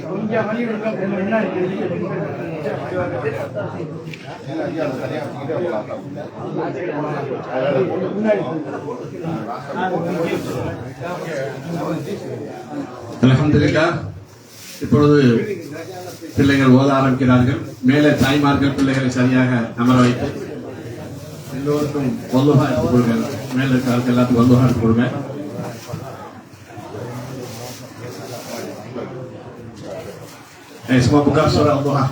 கொஞ்சம் வழி அல்ஹம்துலில்லாஹ். இப்பொழுது பிள்ளைகள் ஓத ஆரம்பிக்கிறார்கள். மேலே தாய்மார்கள் பிள்ளைகளை சரியாக அமர வைத்து எல்லோருக்கும் வல்லுஹா எடுத்து கொடுங்க. மேலே இருக்கிறவர்கள் எல்லாத்துக்கும் வல்லுஹா எடுத்து கொடுங்க. Semua buka surah Al-Duha.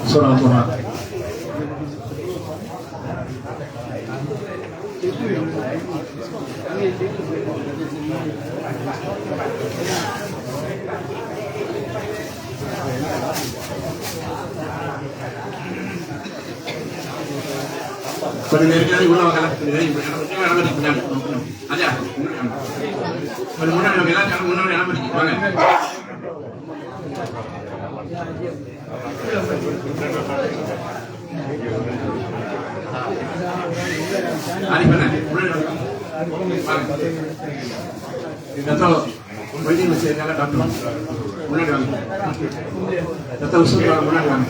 Surah Al-Duha. Pada mereka ni guna makanan sendiri. Mereka ada di punya. Aja. Pada mana yang bilang kalau mana yang ada di mana. Ari mana? Tahu. Ini masih ada dalam. Mana dalam? Tahu sudah mana dalam.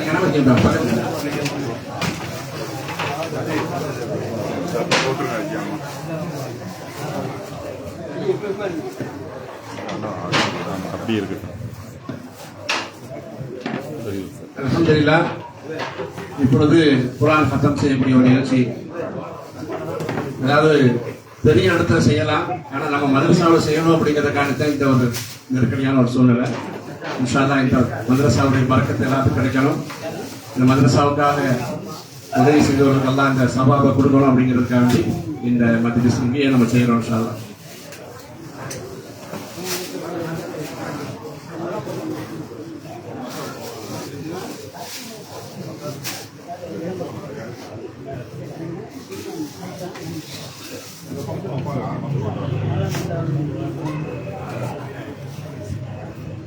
Kenapa dia dapat? அப்படி இருக்கு. அல்ஹம்துலில்லாஹ். இப்பொழுது குர்ஆன் கத்தம் செய்யக்கூடிய ஒரு நிகழ்ச்சி. அதாவது பெரிய இடத்துல செய்யலாம், ஆனால் நம்ம மதரசாவில் செய்யணும் அப்படிங்கிறதுக்கான இந்த ஒரு நெருக்கடியான ஒரு சூழ்நிலை. இன்ஷா அல்லாஹ் இந்த மதரசாவுடைய பரக்கத்து எல்லாத்துக்கும் கிடைக்கணும். இந்த மதரசாவுக்காக உதவி செய்தவர்களுக்கெல்லாம் இந்த சபாவை கொடுக்கணும் அப்படிங்கிறதுக்காக இந்த மஜ்லிஸ் இங்கேயே நம்ம செய்யறோம் இன்ஷா அல்லாஹ்.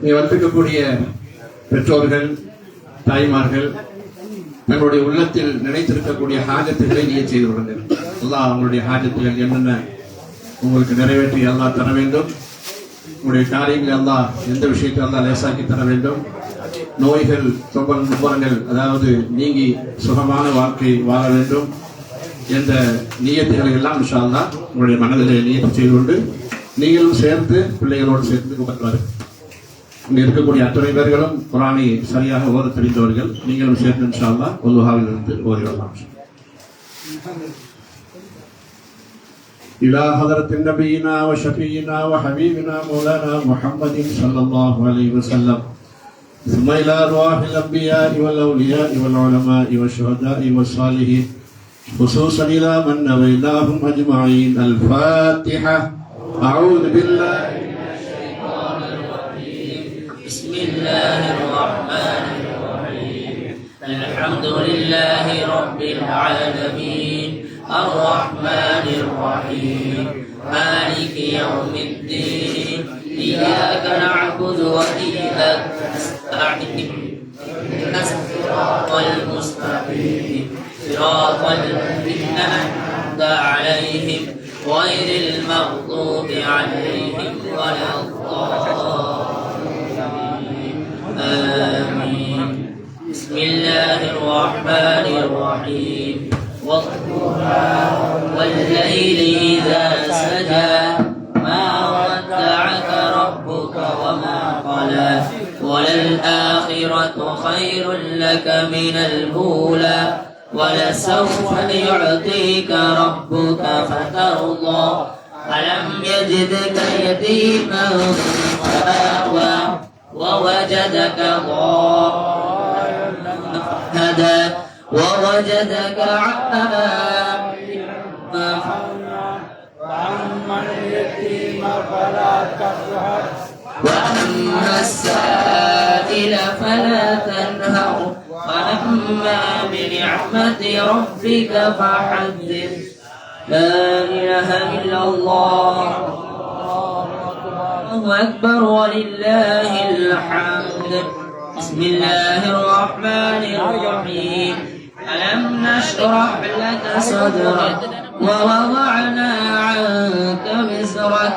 இங்கே வந்திருக்கக்கூடிய பெற்றோர்கள், தாய்மார்கள் தங்களுடைய உள்ளத்தில் நினைத்திருக்கக்கூடிய ஹாஜத்துகளை நீங்க செய்து கொள்ளுங்கள். அல்லாஹ் அவங்களுடைய ஹாஜத்துகள் என்னென்ன உங்களுக்கு நிறைவேற்றி அல்லாஹ் தர வேண்டும். உங்களுடைய காரியங்களை அல்லாஹ் எந்த விஷயத்தை அல்லாஹ் லேசாக்கி தர வேண்டும். நோய்கள், துன்பங்கள் அதாவது நீங்கி சுகமான வாழ்க்கை வாழ வேண்டும் என்ற நியத்துகளை எல்லாம் இன்ஷா அல்லாஹ் உங்களுடைய மனதிலே நியத்து செய்து கொண்டு நீங்களும் சேர்த்து பிள்ளைகளோடு சேர்ந்து கும்பிடுவார்கள். இங்க இருக்கக்கூடிய அத்தனை பேர்களும் குர்ஆனை சரியாக ஓத தெரிந்தவர்கள். நீங்களும் சேர்ந்து இன்ஷா அல்லாஹ் வல்லுஹாவில் இருந்து ஓதி வரலாம். إلى حضرة نبينا وشفينا وحبيبنا مولانا محمد صلى الله عليه وسلم، ثم إلى أرواح الأنبياء والأولياء والعلماء والشهداء والصالحين، خصوصا إلى من نويناهم أجمعين. الفاتحة. أعوذ بالله من الشيطان الرجيم. بسم الله الرحمن الرحيم. الحمد لله رب العالمين الرحمن الرحيم مالك يوم الدين إياك نعبد وإياك نستعين الصراط المستقيم صراط الذين أنعمت عليهم غير المغضوب عليهم ولا الضالين. آمين. بسم الله الرحمن الرحيم. والليل إذا سجى ما ودعك ربك وما قلى وللآخرة خير لك من الأولى ولسوف يعطيك ربك فترضى ألم يجدك يتيما فآوى ووجدك ضالا فهدى ووجدك عائلا فأما اليتيم فلا تقهر وأما السائل فلا تنهر وأما بنعمة ربك فحدث. لا إله إلا الله. الله أكبر ولله الحمد. بسم الله الرحمن الرحيم. ألم نشرح لك صدرك ووضعنا عنك وزرك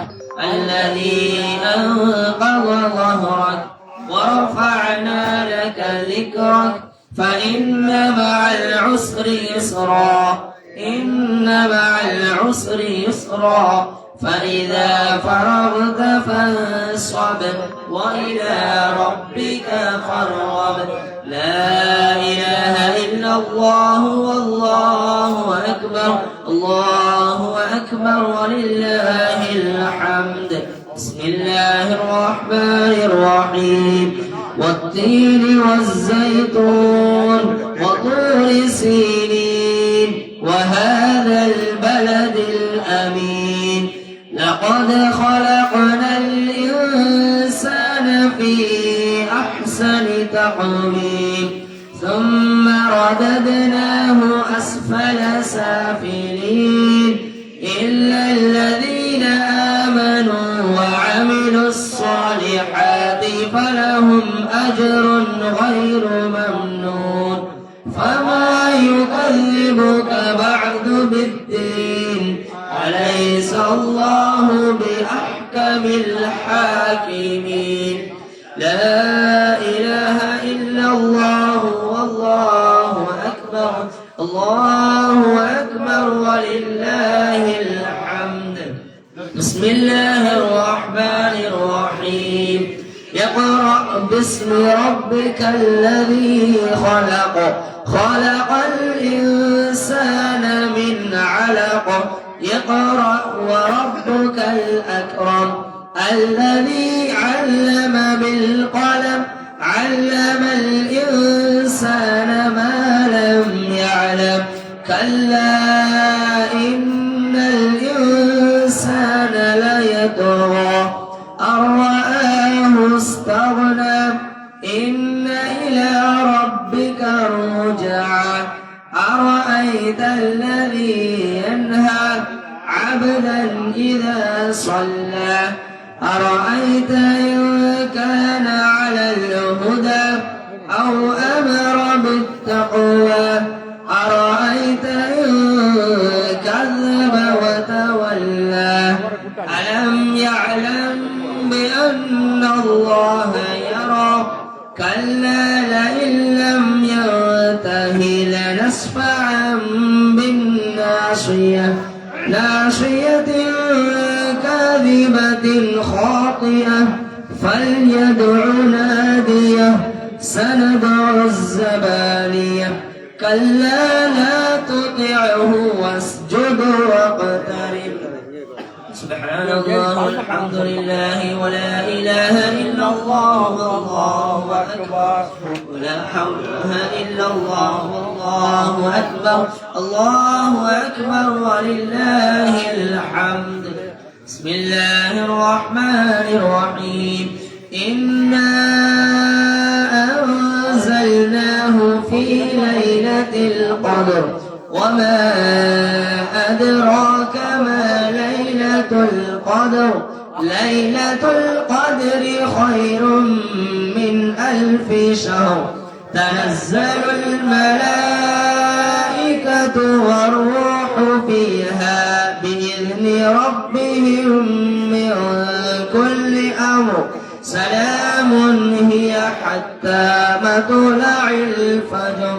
الذي أنقض ظهرك ورفعنا لك ذكرك فإن مع العسر يسرا إن مع العسر يسرا فإذا فرغت فانصب وإلى ربك فارغب. لا إله إلا الله والله أكبر. الله أكبر ولله الحمد. بسم الله الرحمن الرحيم. والتين والزيتون وطور سينين وهذا البلد الأمين. لقد خلقنا الإنسان في أحسن تقويم ثم رددناه أسفل سافلين إلا الذين آمنوا وعملوا الصالحات فلهم أجر غير ممنون. فما يكذبك بعد بالدين أليس الله بأحكم الحاكمين. لا إله إلا الله والله أكبر. الله أكبر ولله الحمد. بسم الله الرحمن الرحيم. اقرأ باسم ربك الذي خلق خلق الإنسان من علق اقرأ وربك الأكرم الذي علم بالقلم علم الإنسان ما لم يعلم كلا إن الإنسان ليطغى أن رآه استغنى إن إلى ربك رجعا أرأيت الذي ينهى عبدا إذا صلى أرأيت إن كان على الهدى أو أمر بالتقوى أرأيت إن كذب وتولى ألم يعلم بأن الله يرى كلا لئن لم ينته لنسفعا بالناصية ناصية كاذبة خاطئة فليدع ناديه سندع الزبانية كلا لا تطعه واسجد واقترب سبحان الله والحمد لله ولا إله إلا الله والله أكبر ولا حول إلا الله والله أكبر الله أكبر ولله الحمد بسم الله الرحمن الرحيم إنا أنزلناه في ليلة القدر وما أدراك ما ليلة القدر ليلة القدر خير من 1000 شهر تنزل الملائكة والروح فيها بإذن ربهم من كل أمر سلام هي حتى مطلع الفجر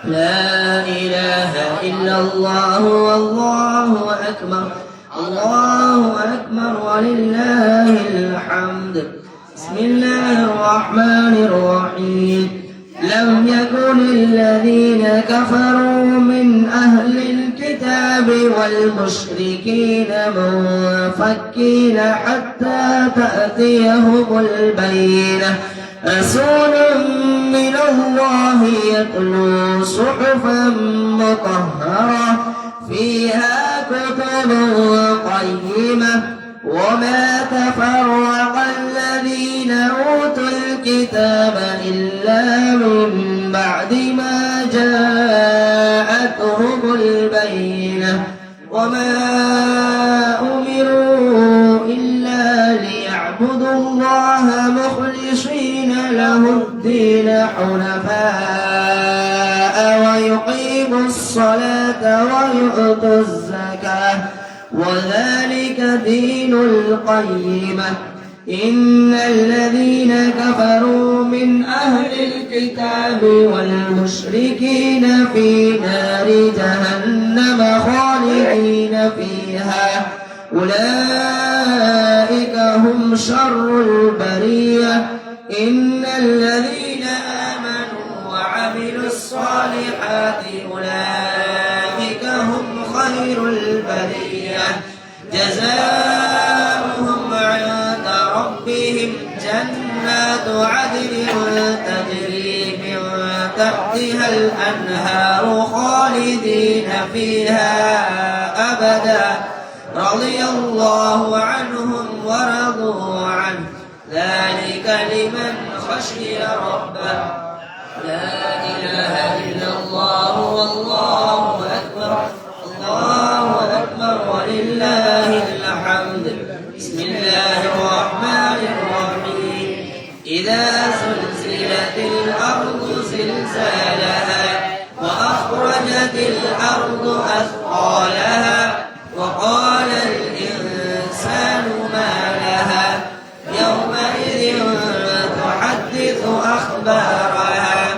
لا إله إلا الله والله أكبر الله أكبر ولله الحمد بسم الله الرحمن الرحيم لم يكن الذين كفروا من أهل الكتاب والمشركين منفكين حتى تأتيهم البينة رسول من الله يتلو صحفا مطهرة فيها كتب قيمة وما تفرق الذين أوتوا الكتاب إلا من بعد ما جاءتهم البينة وما أمروا إلا ليعبدوا الله مخلصين له الدين حنفاء ويقيموا الصلاة ويؤتوا الزكاة وذلك دين القيمة إن الذين كفروا من أهل الكتاب والمشركين في نار جهنم خالدين فيها أولئك هم شر البرية إن الذين آمنوا وعملوا الصالحات أولئك هم خير البرية جزاؤهم عند ربهم جنات عدن تجري من تحتها الأنهار خالدين فيها أبدا رضي الله عنهم ورضوا عنه ذلك لمن خشي ربه لا إله إلا الله والله أكبر الله أكبر ولله الحمد بسم الله الرحمن الرحيم إذا زلزلت الأرض زلزالها وأخرجت الأرض أثقالها وقال الإنسان ما لها يومئذ تحدث أخبارها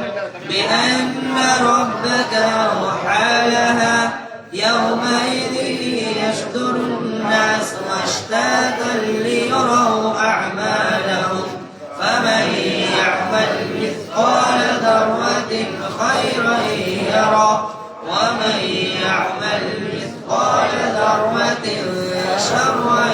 بأن ربك أوحى لها يومئذ يصدر الناس أشتاتا ليروا أعمالهم فمن يعمل مثقال ذرة خيرا يره ومن يعمل مثقال ذرة شرا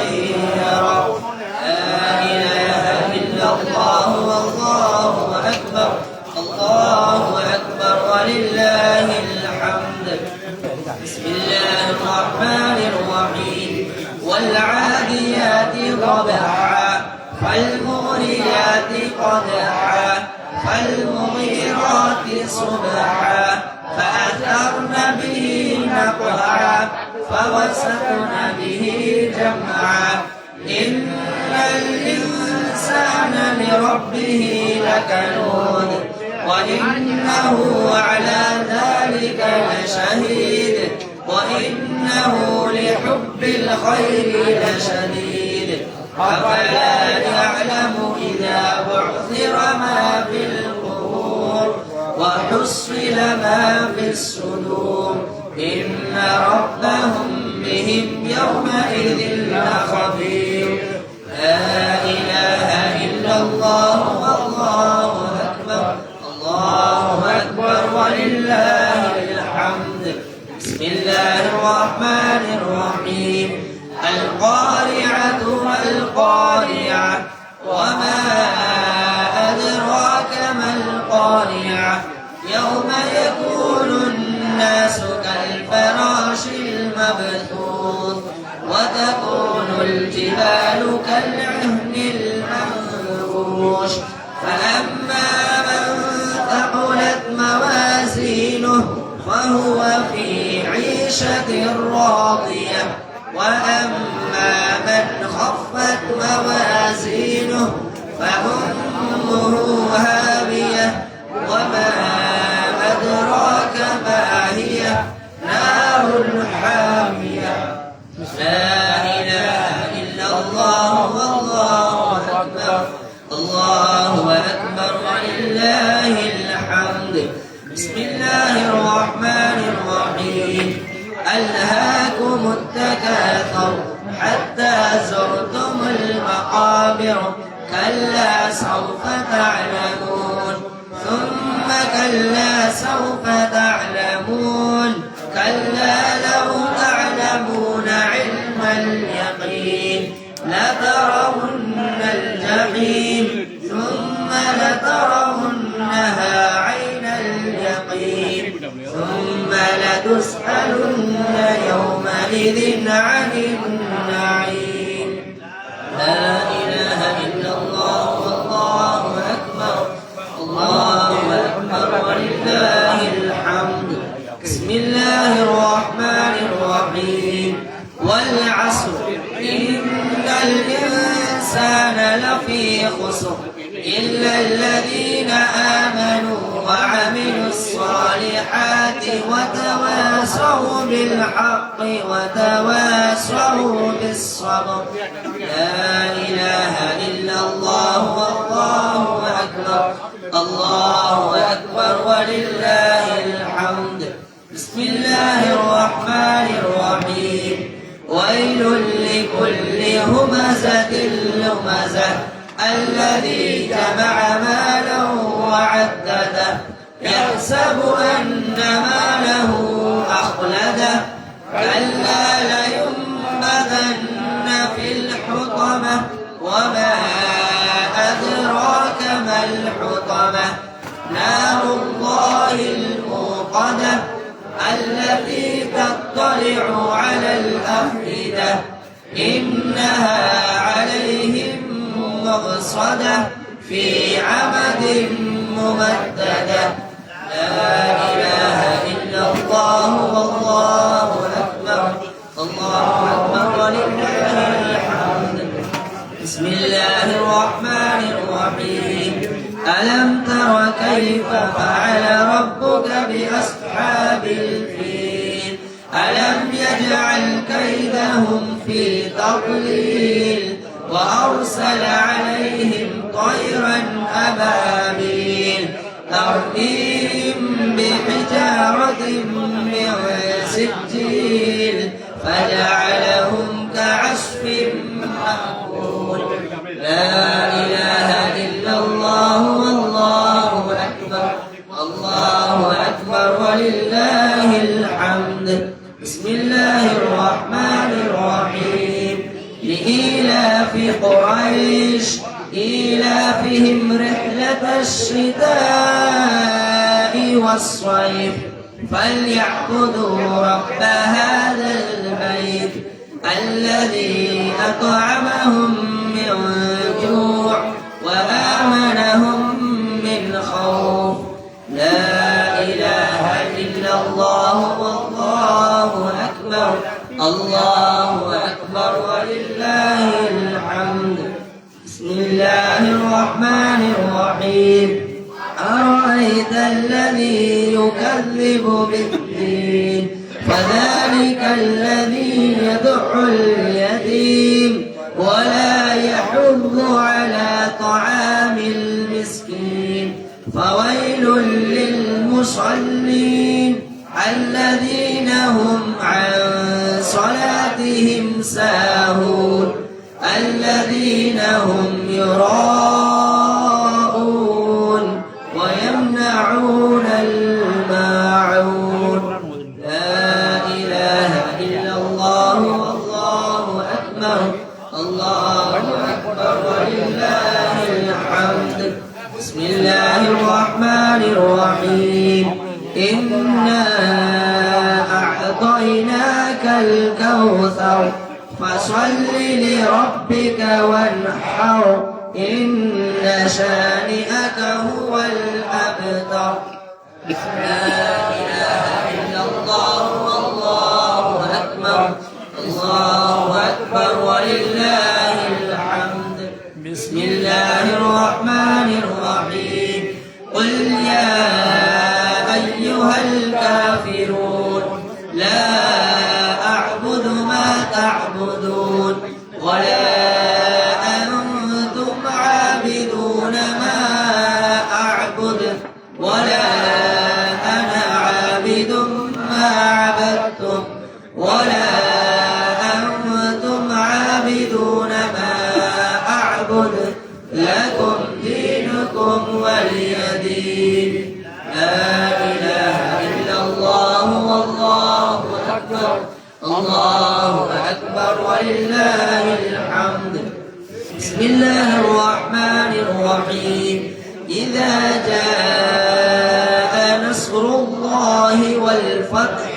يره لا إله إلا الله والله أكبر الله أكبر ولله الحمد بسم الله الرحمن الرحيم والعاديات ضبحا فالمغريات قدحا فالمغيرات صبحا فأثرن به نقعا فوسطن به جمعا إن الإنسان لربه لكنود وإنه على ذلك لشهيد وإنه لحب الخير لشديد أفلا يعلم إذا بعثر ما في القبور وحصل ما في الصدور إن ربهم بهم يومئذ لخبير لا إله إلا الله والله أكبر الله أكبر ولله الحمد بسم الله الرحمن الرحيم القارعة ما القارعة وما أدراك ما القارعة يوم يكون الناس كالفراش المبثوث وتكون الجبال كالعهن المنفوش فأما من ثقلت موازينه فهو في عيشة راضية وأما من خفت موازينه فأمه هاوية وما أدراك ما هي نار حامية لا إله إلا الله والله أكبر الله أكبر ولله الحمد بسم الله الرحمن الرحيم ألهاكم التكاثر حتى زرتم المقابر كلا سوف تعلمون ثم كلا سوف تعلمون كلا لو تعلمون علم اليقين لترون الجحيم ثم لترونها عين اليقين ثم لتسألن يومئذ عن النعيم لا إله إلا الله والله أكبر الله أكبر ولله الحمد بسم الله الرحمن الرحيم والعصر إن الإنسان لفي خسر إلا الذين آمنوا وعملوا الصالحات وتواصوا بالحق وتواصوا بالصبر لا إله إلا الله والله أكبر الله أكبر ولله الحمد بسم الله الرحمن الرحيم ويل لكل همزة لمزة الذي جمع مالا وعدده يحسب أن ماله أخلده كلا لينبذن في الحطمة وما أدراك ما الحطمة نار الله الموقدة التي تطلع على الأفئدة إنها عليهم مغصدة في عمد ممددة لا إله إلا الله والله أكبر الله أكبر ولله الحمد بسم الله الرحمن الرحيم ألم تر كيف فعل ربك بأصحاب الفيل ألم يجعل كيدهم في تضليل وأرسل عليهم طيرا أبابيل ترميهم بحجارة من سجيل فجعلهم كعصف مأكول لا إله إلا الله والله أكبر الله أكبر ولله الحمد بسم الله الرحمن الرحيم لإيلاف قريش إيلافهم رحلة الشتاء والصيف فليعبدوا رب هذا البيت الذي أطعمهم من جوع وآمنهم من خوف لا إله إلا الله والله أكبر الرحمن الرحيم أرأيت الذي يكذب بالدين فذلك الذي يدع اليتيم ولا يحض على طعام المسكين فويل للمصلين الذين هم عن صلاتهم ساهون الذين هم يراءون ويمنعون الماعون لا إله إلا الله والله أكبر الله أكبر ولله الحمد بسم الله الرحمن الرحيم إنا أعطيناك الكوثر فصل لربك وانحر إن شانئك هو الأبتر لا إله إلا الله والله أكبر الله أكبر ولله الحمد بسم الله الرحمن الرحيم قل يا أيها الكافرون لا أعبد ما تعبدون ولا أنتم عابدون ما أعبد ولا أنا عابد ما عبدتم ولا أنتم عابدون ما أعبد لكم دينكم ولي دين لا إله إلا الله والله أكبر الله أكبر ولله الحمد بسم الله الرحمن الرحيم إذا جاء نصر الله والفتح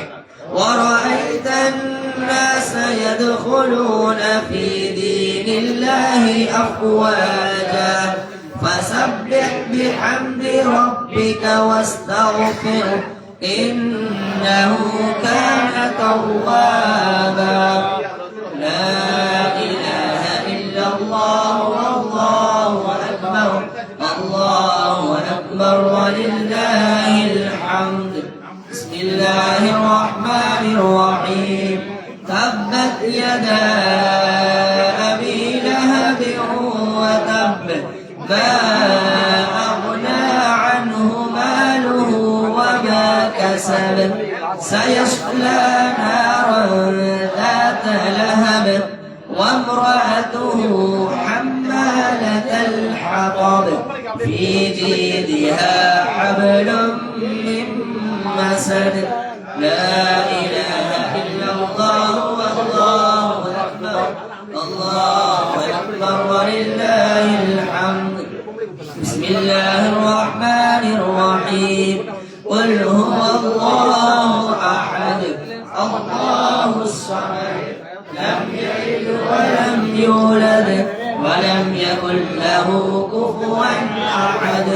ورأيت الناس يدخلون في دين الله أفواجا فسبح بحمد ربك واستغفره إنه كان توابا لا إله إلا الله والله أكبر الله أكبر ولله الحمد بسم الله الرحمن الرحيم تبت يدا أبي لهب وتب ما أغنى عنه ماله وما كسب سيصلى نارا ذات لهب وامرأته حمالة الحطب في جيدها حبل من مسد لا إله إلا الله والله أكبر الله أكبر ولله الحمد بسم الله الرحمن الرحيم قل هو الله أحد الله الصمد لم يلد ولم يولد ولم يكن له كفوا أحد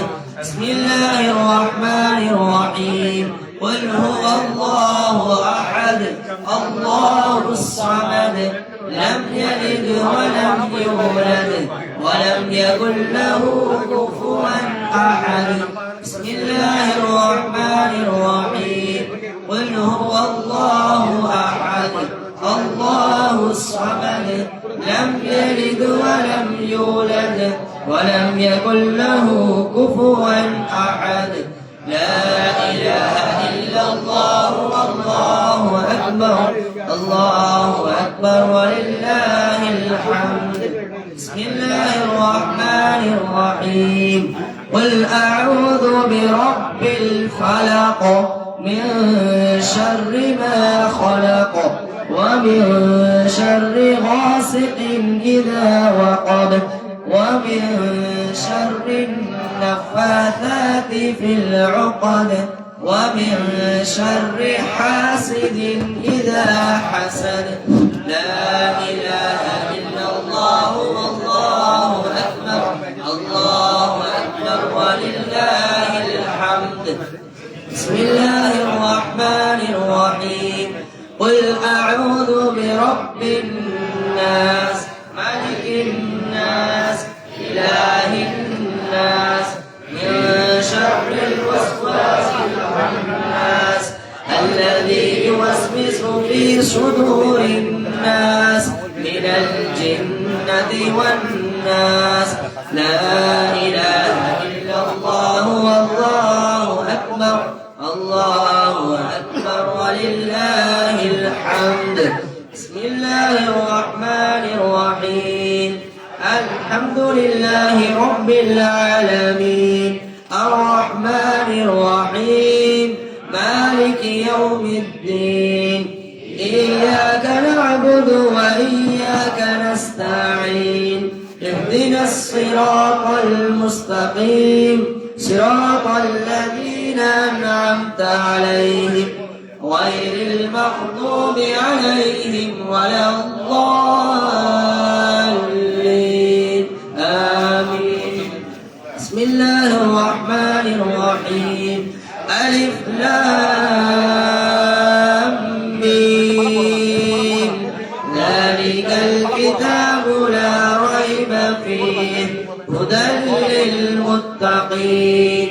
بسم الله الرحمن الرحيم قل هو الله أحد الله الصمد لم يلد ولم يولد ولم يكن له كفوا أحد بسم الله الرحمن الرحيم قل هو الله أحد الله الصمد لم يلد ولم يولد ولم يكن له كفوا أحد لا إله إلا الله والله أكبر الله أكبر ولله الحمد بسم الله الرحمن الرحيم قل أعوذ برب الفلق من شر ما خلق ومن شر غاسق إذا وقب ومن شر النفاثات في العقد ومن شر حاسد إذا حسد لا إله إلا الله والله أكبر الله أكبر ولله الحمد بسم الله الرحمن الرحيم قل أعوذ برب الناس ملك الناس إله الناس العالمين الرحمن الرحيم مالك يوم الدين إياك نعبد وإياك نستعين اهدنا الصراط المستقيم صراط الذين أنعمت عليهم غير المغضوب عليهم ولا الضالين آمين. بسم الله الرحمن الرحيم ألف لام ميم ذلك الكتاب لا ريب فيه هدى للمتقين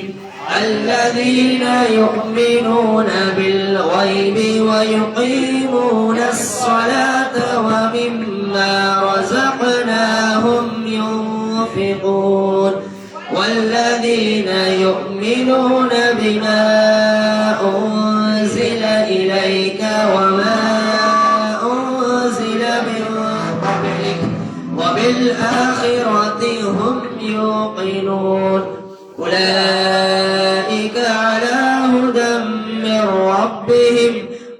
الذين يؤمنون بالغيب ويقيمون الصلاة ومما رزقناهم ينفقون والذين يؤمنون بما أنزل إليك وما أنزل من قبلك وبالآخرة هم يوقنون أولئك على هدى من ربهم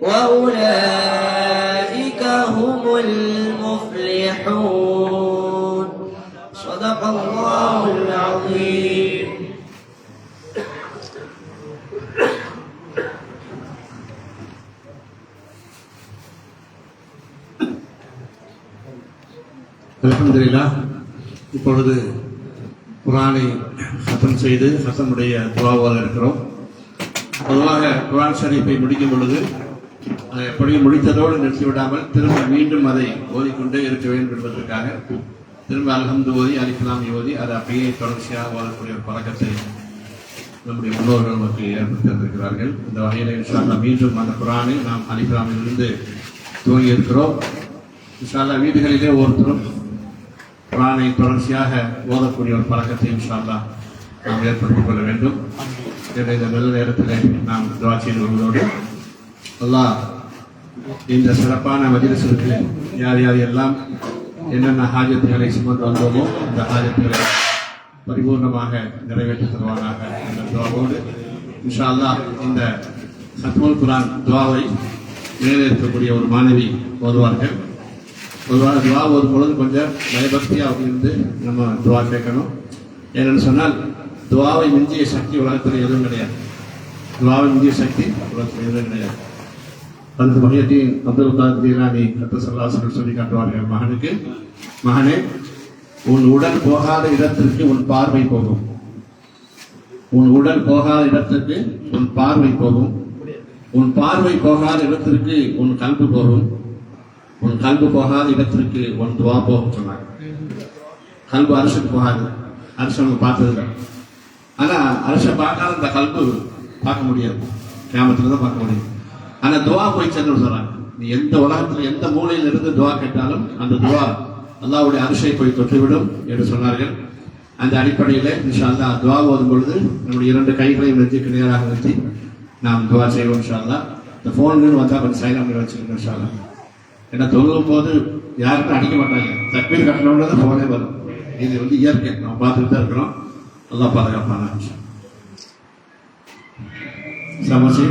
وأولئك هم المفلحون. صدق الله العظيم. அல்ஹம்துலில்லாஹ். இப்பொழுது குர்ஆனை ஹத்தம் செய்து ஹத்தமுடைய துஆவோடு இருக்கிறோம். பொதுவாக குர்ஆன் ஷரீஃபை முடிக்கும் பொழுது எப்படியும் முடித்ததோடு நிறுத்திவிடாமல் திரும்ப மீண்டும் அதை ஓதிக்கொண்டே இருக்க வேண்டும் என்பதற்காக திரும்ப அல்ஹம்து ஓதி அலிஃப்லாம் ஓதி அதை அப்படியே தொடர்ச்சியாக ஓதக்கூடிய ஒரு பழக்கத்தை நம்முடைய முன்னோர்கள் நமக்கு ஏற்படுத்தி தந்திருக்கிறார்கள். இந்த வகையில் இன்ஷா அல்லாஹ் மீண்டும் அந்த குர்ஆனை நாம் அலிஃப்லாமிலிருந்து துவங்கி இருக்கிறோம். இன்ஷா அல்லாஹ் வீடுகளிலே ஒவ்வொருத்தரும் குர்ஆனை தொடர்ச்சியாக ஓதக்கூடிய ஒரு பழக்கத்தை இன்ஷா அல்லாஹ் நாம் ஏற்படுத்திக் கொள்ள வேண்டும். இந்த நல்ல நேரத்தில் நாம் துஆ செய்து வருவதோடு அல்லாஹ் இந்த சிறப்பான மஜ்லிஸிற்கு யார் யார் எல்லாம் என்னென்ன ஹாஜத்துகளை சுமந்து வந்தோமோ அந்த ஹாஜத்துகளை பரிபூர்ணமாக நிறைவேற்றி தருவானாக என்ற துஆவோடு இன்ஷா அல்லாஹ் இந்த ஹத்முல் குர்ஆன் துஆவை மேலே இருக்கக்கூடிய ஒரு மாணவி ஓதுவார்கள். பொதுவாக துவா ஓதும் பொழுது கொஞ்சம் பயபக்தியாக இருந்து நம்ம துவா கேட்கணும். ஏன்னு சொன்னால் துவாவை மிஞ்சிய சக்தி உலகத்தில் எதுவும் கிடையாது. துவாவை மிஞ்சிய சக்தி உலகத்தில் எதுவும் கிடையாது. அந்த மஹியத்தீன் அப்துல் காதிர் ஜீலானி கத்தசல்லாஹு சொல்லி காட்டுவார்கள் மகனுக்கு, மகனே உன் உடல் போகாத இடத்திற்கு உன் பார்வை போகும். உன் உடல் போகாத இடத்திற்கு உன் பார்வை போகும். உன் பார்வை போகாத இடத்திற்கு உன் கல்பு போகும். உன் கல்பு போகாத இடத்திற்கு உன் துவா போகும் சொன்னாங்க. கல்பு அரசுக்கு போகாது. அரசு நம்ம பார்த்ததில்லை. ஆனா அரசை பார்க்காத அந்த கல்பு பார்க்க முடியாது. கியாமத்துல தான் பார்க்க முடியும். ஆனா துவா போய் சென்று சொல்றாங்க. நீ எந்த உலகத்துல எந்த மூலையில் இருந்து துவா கேட்டாலும் அந்த துவா அல்லாஹ்வுடைய அரசை போய் தொட்டுவிடும் என்று சொன்னார்கள். அந்த அடிப்படையில் இன்ஷா அல்லாஹ் துவா ஓதும் பொழுது நம்முடைய இரண்டு கைகளையும் நெஞ்சுக்கு நேராக நிறுத்தி நாம் துவா செய்வோம் இன்ஷா அல்லாஹ். இந்த போன்கள் வந்தா கொஞ்சம் சைலண்ட் பண்ணி வச்சிருக்கோம் இன்ஷா அல்லாஹ். ஏன்னா தொழுகும் போது யாருக்கும் அடிக்க மாட்டாங்க. தக்பீர் கட்டணும்னு தான் போனே வரும். இது இயற்கை, நம்ம பார்த்துட்டு தான் இருக்கிறோம். அல்லாஹ் பாதுகாப்பான சமசி.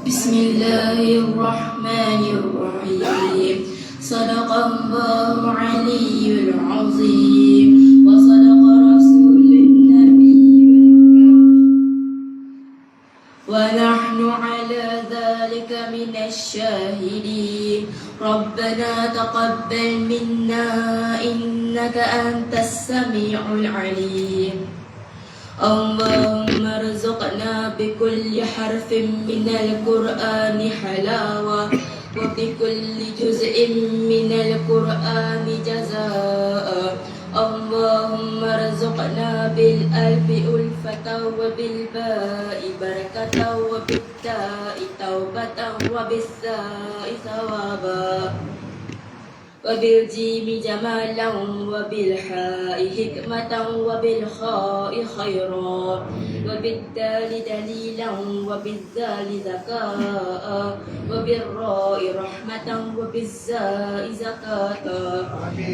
بسم الله الرحمن الرحيم صدق الله العلي العظيم وصدق رسول النبي ونحن على ذلك من الشاهدين ربنا تقبل منا إنك أنت السميع العليم اللهم ارزقنا بكل حرف من القرآن حلاوة وبكل جزء من القرآن جزاء اللهم ارزقنا بالألف ألفة وبالباء بركة وبالتاء توبة وبالثاء ثوابا وبالجيم جمالا وبالحاء حكمة وبالخاء خيرا وبالدال دليلا وبالذال ذكاء وبالراء رحمة وبالزاء زكاة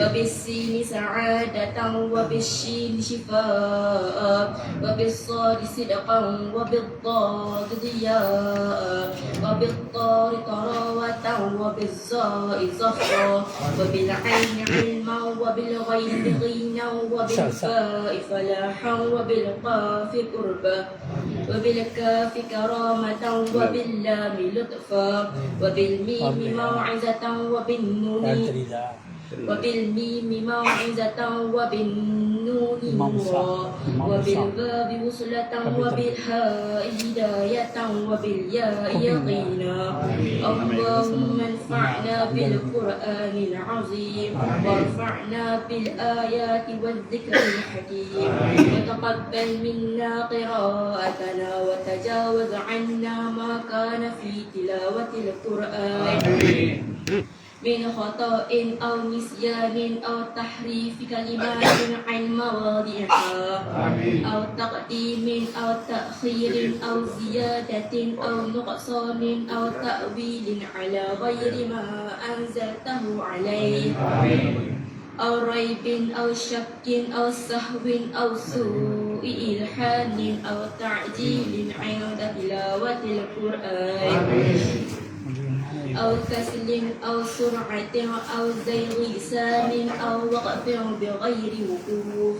وبالسين سعادة وبالشين شفاء وبالصاد صدقا وبالضاد ضياء وبالطار طراوة وبالزاء زفرا وبالعين علما وبالغين غينا وبالفاء فلاحا وبالقاف قربا وبالكاف كرامة وباللام لطفا وبالميم موعظة وبالنون موعظة وبالنون نورا وبالباب وصلة وبالهاء هداية وبالياء يقينا اللهم انفعنا بالقرآن العظيم وارفعنا بالآيات والذكر الحكيم وتقبل منا قراءتنا وتجاوز عنا ما كان في تلاوة القرآن من خطأ أو نسيان أو تحريف كلمات عن مواضعها أو تقديم أو تأخير أو زيادة أو نقصان أو تأويل على غير ما أنزلته عليه أو ريب أو شك أو سهو أو سوء إلحان أو تعجيل عند تلاوة القرآن أو كسل أو سرعة أو زيغ لسان أو وقف بغير وقوف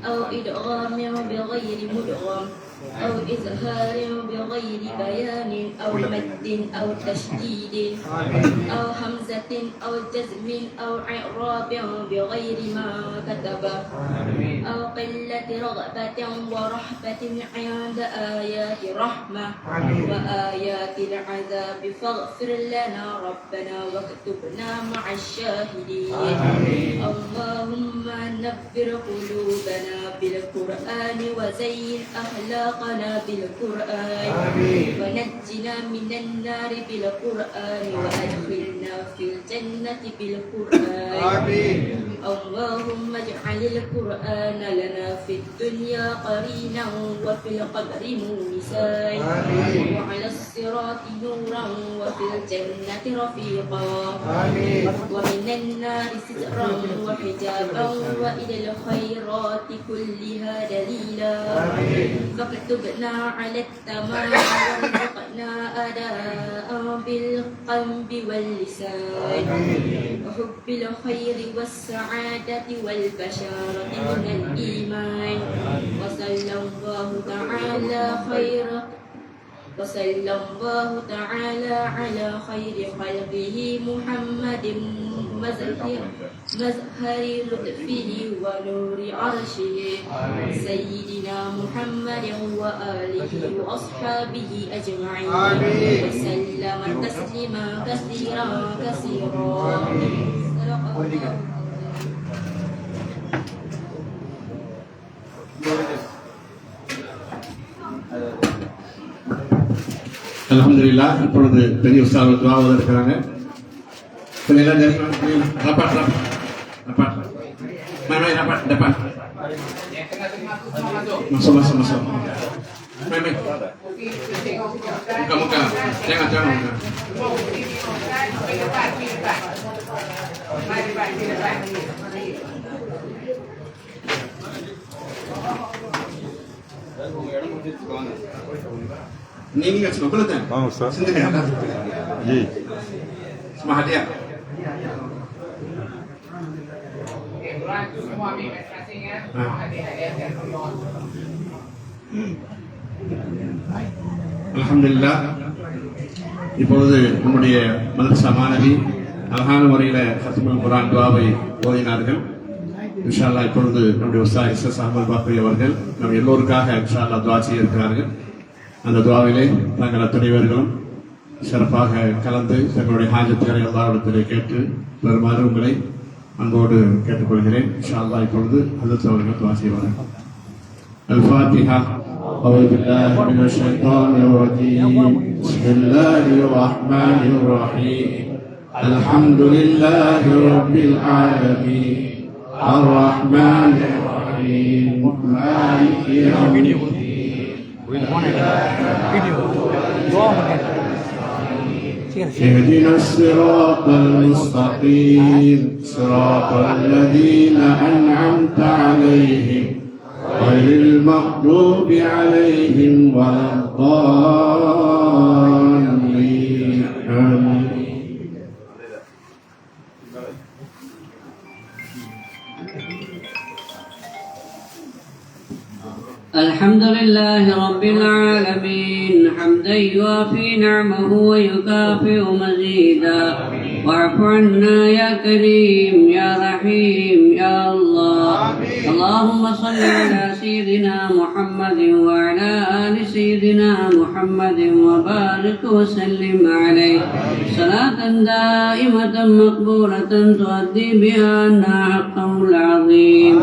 أو إدغام بغير مدغم أو إظهار بغير بيان أو مد أو تشديد أو همزة أو جزم أو إعراب بغير ما كتب أو قلة رغبة ورهبة عند آيات رحمة وآيات العذاب فاغفر لنا ربنا واكتبنا مع الشاهدين اللهم نبر قلوبنا بالقرآن وزين أخلاقنا بالقرآن ونجنا من النار بالقرآن وأدخلنا في الجنة بالقرآن اللهم اجعل القرآن لنا في الدنيا قرينا وفي القبر مونسا وعلى الصراط نورا وفي الجنة رفيقا ومن النار سترا وحجابا وإلى الخيرات كلها دليلا فاكتبنا على التمام وارزقنا أداء بالقلب واللسان وحب الخير والسعادة والبشارة من الإيمان وصلى الله تعالى على خير خلقه محمد مزهر لطفه ونور عرشه سيدنا محمد وآله وأصحابه أجمعين وسلم تسليما كثيرا அல்ஹம்துலில்லாஹ். இப்பொழுது பெரிய உஸ்தாத் துஆ ஓத இருக்கிறாங்க. கொஞ்சம் rapat. Main rapat depan. Masuk. Main. Muka. Jangan muka. Ini nggak cuma belut kan? Oh, Ustaz. Sendiri ya? Ji. Semua hadiah. அல்ஹம்துலில்லாஹ். இப்பொழுது நம்முடைய மதரசா மாணவி அழகான முறையில் ஹத்முல் குர்ஆன் துஆவை ஓதினார்கள். இன்ஷா அல்லாஹ் இப்பொழுது நம்முடைய உஸ்தாத் எஸ்.எஸ். அஹ்மத் பாக்கவி அவர்கள் நம் எல்லோருக்காக இன்ஷா அல்லாஹ் துஆ செய்ய இருக்கிறார்கள். அந்த துஆவிலே தங்கள் அத்துணைவர்களும் சிறப்பாக கலந்து தங்களுடைய ஹாஜத்துகளை அல்லாஹ்விடத்திலே கேட்டு வருமாறு உங்களை அன்போடு கேட்டுக்கொள்கிறேன். இன்ஷா அல்லாஹ் இப்பொழுது ஹஜ்ரத் அவர்கள் துஆ செய்வார்கள். الفاتحة. أعوذ بالله من الشيطان الرجيم. بسم الله الرحمن الرحيم. الحمد لله رب العالمين الرحمن الرحيم مالك يوم الدين اهدنا الصراط المستقيم صراط الذين أنعمت عليهم غير المغضوب عليهم ولا الضالين آمين. الحمد لله رب العالمين حمدا يوافي نعمه ويكافئ مزيدا. واعف عنا يا كريم يا رحيم يا الله. اللهم صل على سيدنا محمد وعلى آل سيدنا محمد وبارك وسلم عليه صلاة دائمة مقبولة تؤدي بها عنا حقه العظيم.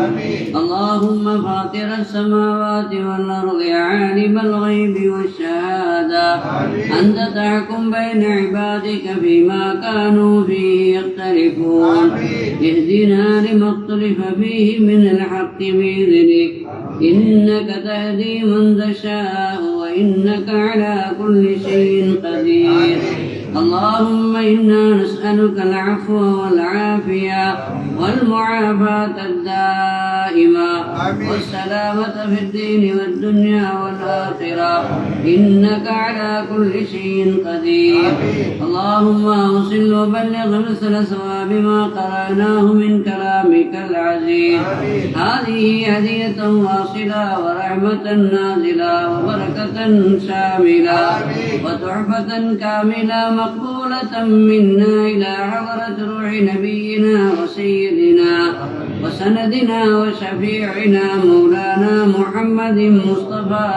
اللهم فاطر السماوات والأرض عالم الغيب والشهادة أنت تحكم بين عبادك فيما كانوا فيه يختلفون. اهدنا لما اختلف فيه من الحق بإذنك إنك تهدي من تشاء وإنك على كل شيء قدير. اللهم إنا نسألك العفو والعافية والمعافاة الدائمة والسلامة في الدين والدنيا والآخرة إنك على كل شيء قدير. اللهم أوصل وبلغ مثل ثواب ما قرأناه من كلامك العزيز. هذه هدية واصلة ورحمة نازلة وبركة شاملة وتحفة كاملة مقبولة منا إلى حضرة روح نبينا وسيدنا وسندنا وشفيعنا مولانا محمد مصطفى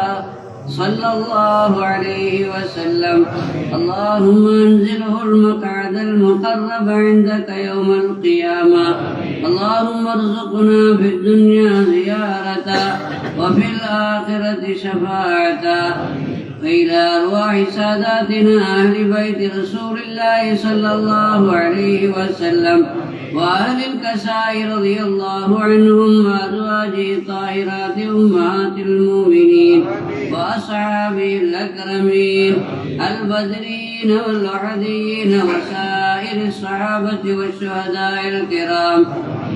صلى الله عليه وسلم. اللهم انزله المقعد المقرب عندك يوم القيامة. اللهم ارزقنا في الدنيا زيارته وفي الآخرة شفاعته. وإلى أرواح ساداتنا أهل بيت رسول الله صلى الله عليه وسلم وأهل الكساء رضي الله عنهم وأزواجه الطاهرات أمهات المؤمنين وأصحابه الأكرمين البدريين والأحديين وسائر الصحابة والشهداء الكرام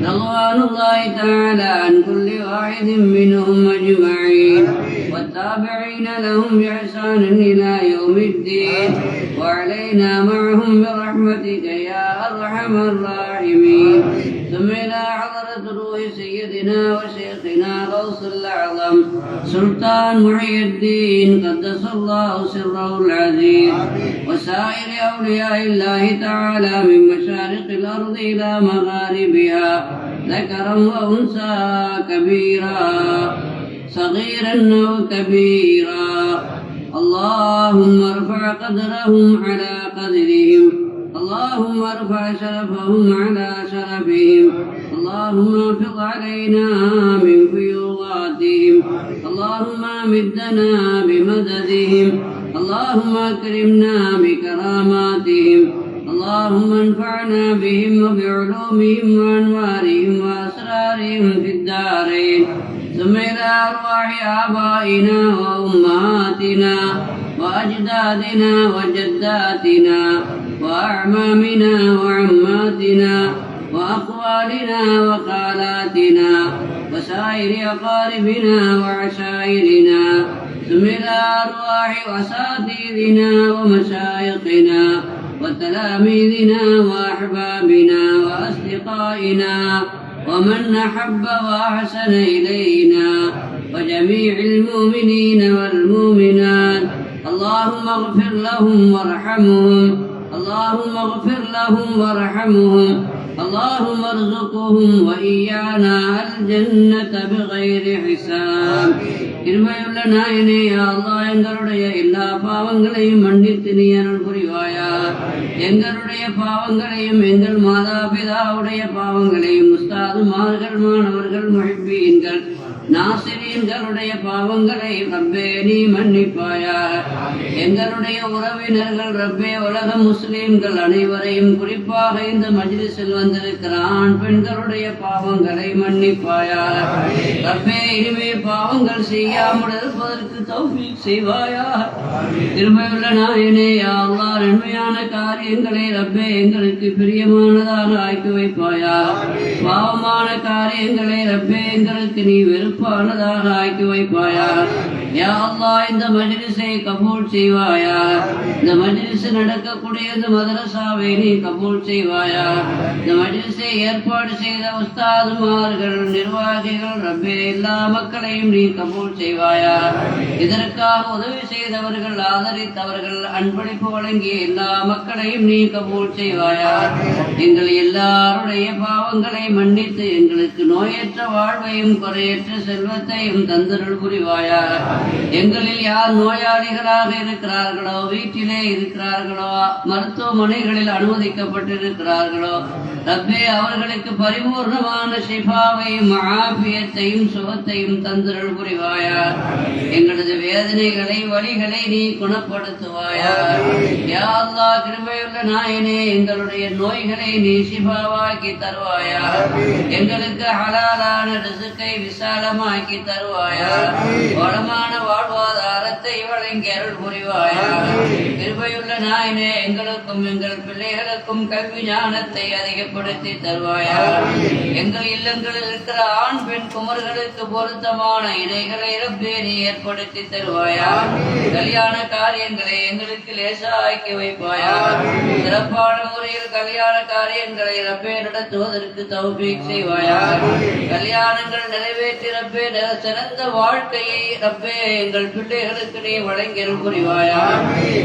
رضوان الله تعالى عن كل واحد منهم أجمعين والتابعين لهم بإحسان إلى يوم الدين وعلينا معهم برحمتك يا أرحم الراحمين. ثم إلى حضرة روح سيدنا وشيخنا غوث الأعظم سلطان محي الدين قدس الله سره العزيز وسائر أولياء الله تعالى من مشارق الأرض إلى مغاربها ذكرا وأنثى كبيرا صغيرا أو كبيرا. اللهم ارفع قدرهم على قدرهم. اللهم ارفع شرفهم على شرفهم. اللهم افض علينا من فيوضاتهم. اللهم امدنا بمددهم. اللهم اكرمنا بكراماتهم. اللهم انفعنا بهم وبعلومهم وانوارهم واسرارهم في الدارين. ثم إلى أرواح آبائنا وأمهاتنا وأجدادنا وجداتنا وأعمامنا وعماتنا وأخوالنا وخالاتنا وسائر أقاربنا وعشائرنا. ثم إلى أرواح أساتذتنا ومشايخنا وتلاميذنا وأحبابنا وأصدقائنا ومن أحب وأحسن إلينا وجميع المؤمنين والمؤمنات. اللهم اغفر لهم وارحمهم. اللهم اغفر لهم وارحمهم اللهم ارزقهم وإيانا الجنة بغير حساب இருமையுள்ள நாயனே யா அல்லாஹ் எங்களுடைய எல்லா பாவங்களையும் மன்னித்து நீ அருள் புரிவாயா. எங்களுடைய பாவங்களையும் எங்கள் மாதா பிதாவுடைய பாவங்களையும் உஸ்தாதுமார்கள் மாணவர்கள் முஹிப்பீன்கள் நாசிரீன்களுடைய பாவங்களை ரப்பே நீ மன்னிப்பாயா. எங்களுடைய உறவினர்கள் ரப்பே உலக முஸ்லிம்கள் அனைவரையும் குறிப்பாக இந்த மஜ்லிஸில் வந்திருக்கிற ஆண் பெண்களுடைய பாவங்களை மன்னிப்பாயா. ரப்பே இனிமே பாவங்கள் செய்யாமல் இருப்பதற்கு தௌஃபீக் செய்வாயா. திருமையுள்ள நாயனே யா அல்லாஹ் நன்மையான காரியங்களை ரப்பே எங்களுக்கு பிரியமானதாக ஆக்கி வைப்பாயா. பாவமான காரியங்களை ரப்பே எங்களுக்கு நீ வெறுப்பானதாக ஆக்கி வைப்பாயா. யா அல்லாஹ் இந்த மஜ்லிஸை கபூல் செய்வாயா. இந்த மஜ்லிஸ் நடக்கக்கூடிய இந்த மதரசாவை நீ கபூல் செய்வாயா. இந்த மஜ்லிஸை ஏற்பாடு செய்த உஸ்தாதுமார்கள் நிர்வாகிகள் ரப்பே எல்லா மக்களையும் நீ கபூல் செய்வாயா. இதற்காக உதவி செய்தவர்கள் ஆதரித்தவர்கள் அன்பளிப்பு வழங்கிய எல்லா மக்களையும் நீ கபூல் செய்வாயா. எங்கள் எல்லாருடைய பாவங்களை மன்னித்து எங்களுக்கு நோயற்ற வாழ்வையும் குறையற்ற செல்வத்தையும் தந்தருள் புரிவாயா. எங்களில் யார் நோயாளிகளாக இருக்கிறார்களோ, வீட்டிலே இருக்கிறார்களோ, மருத்துவமனைகளில் அனுமதிக்கப்பட்டிருக்கிறார்களோ ரப்பே அவர்களுக்கு பரிபூர்ணமான ஷிஃபாவையும் ஆஃபியத்தையும் சுகத்தையும் தந்தருள் புரிவாயா. எங்களது வேதனைகளை வலிகளை நீ குணப்படுத்துவாயா. யா அல்லாஹ் கிருபையுள்ள நாயனே எங்களுடைய நோய்களை நீ ஷிஃபாவாக்கி தருவாயா. எங்களுக்கு ஹலாலான ரிஸ்கை விசாலமாக்கி தருவாயா. வளமான வாழ்வாதாரத்தை வழங்கி அருள் புரிவாயா. கிருபையுள்ள நாயனே எங்களுக்கும் எங்கள் பிள்ளைகளுக்கும் கல்வி ஞானத்தை அதிகப்படுத்தி தருவாயா. எங்கள் இல்லங்களில் இருக்கிற ஆண் பெண் குமர்களுக்கு பொருத்தமான இணைகளை ரப்பே நீ ஏற்படுத்தி தருவாயா. கல்யாண காரியங்களை எங்களுக்கு லேசாக்கி வைப்பாயா. சிறப்பான முறையில் கல்யாண காரியங்களை ரப்பே நடத்துவதற்கு தௌஃபீக் செய்வாயா. கல்யாணங்கள் நிறைவேற்றி ரப்பே சிறந்த வாழ்க்கையை ரப்பே எங்கள் பிள்ளைகளுக்கு நீ வழங்கி அருள் புரிவாயா.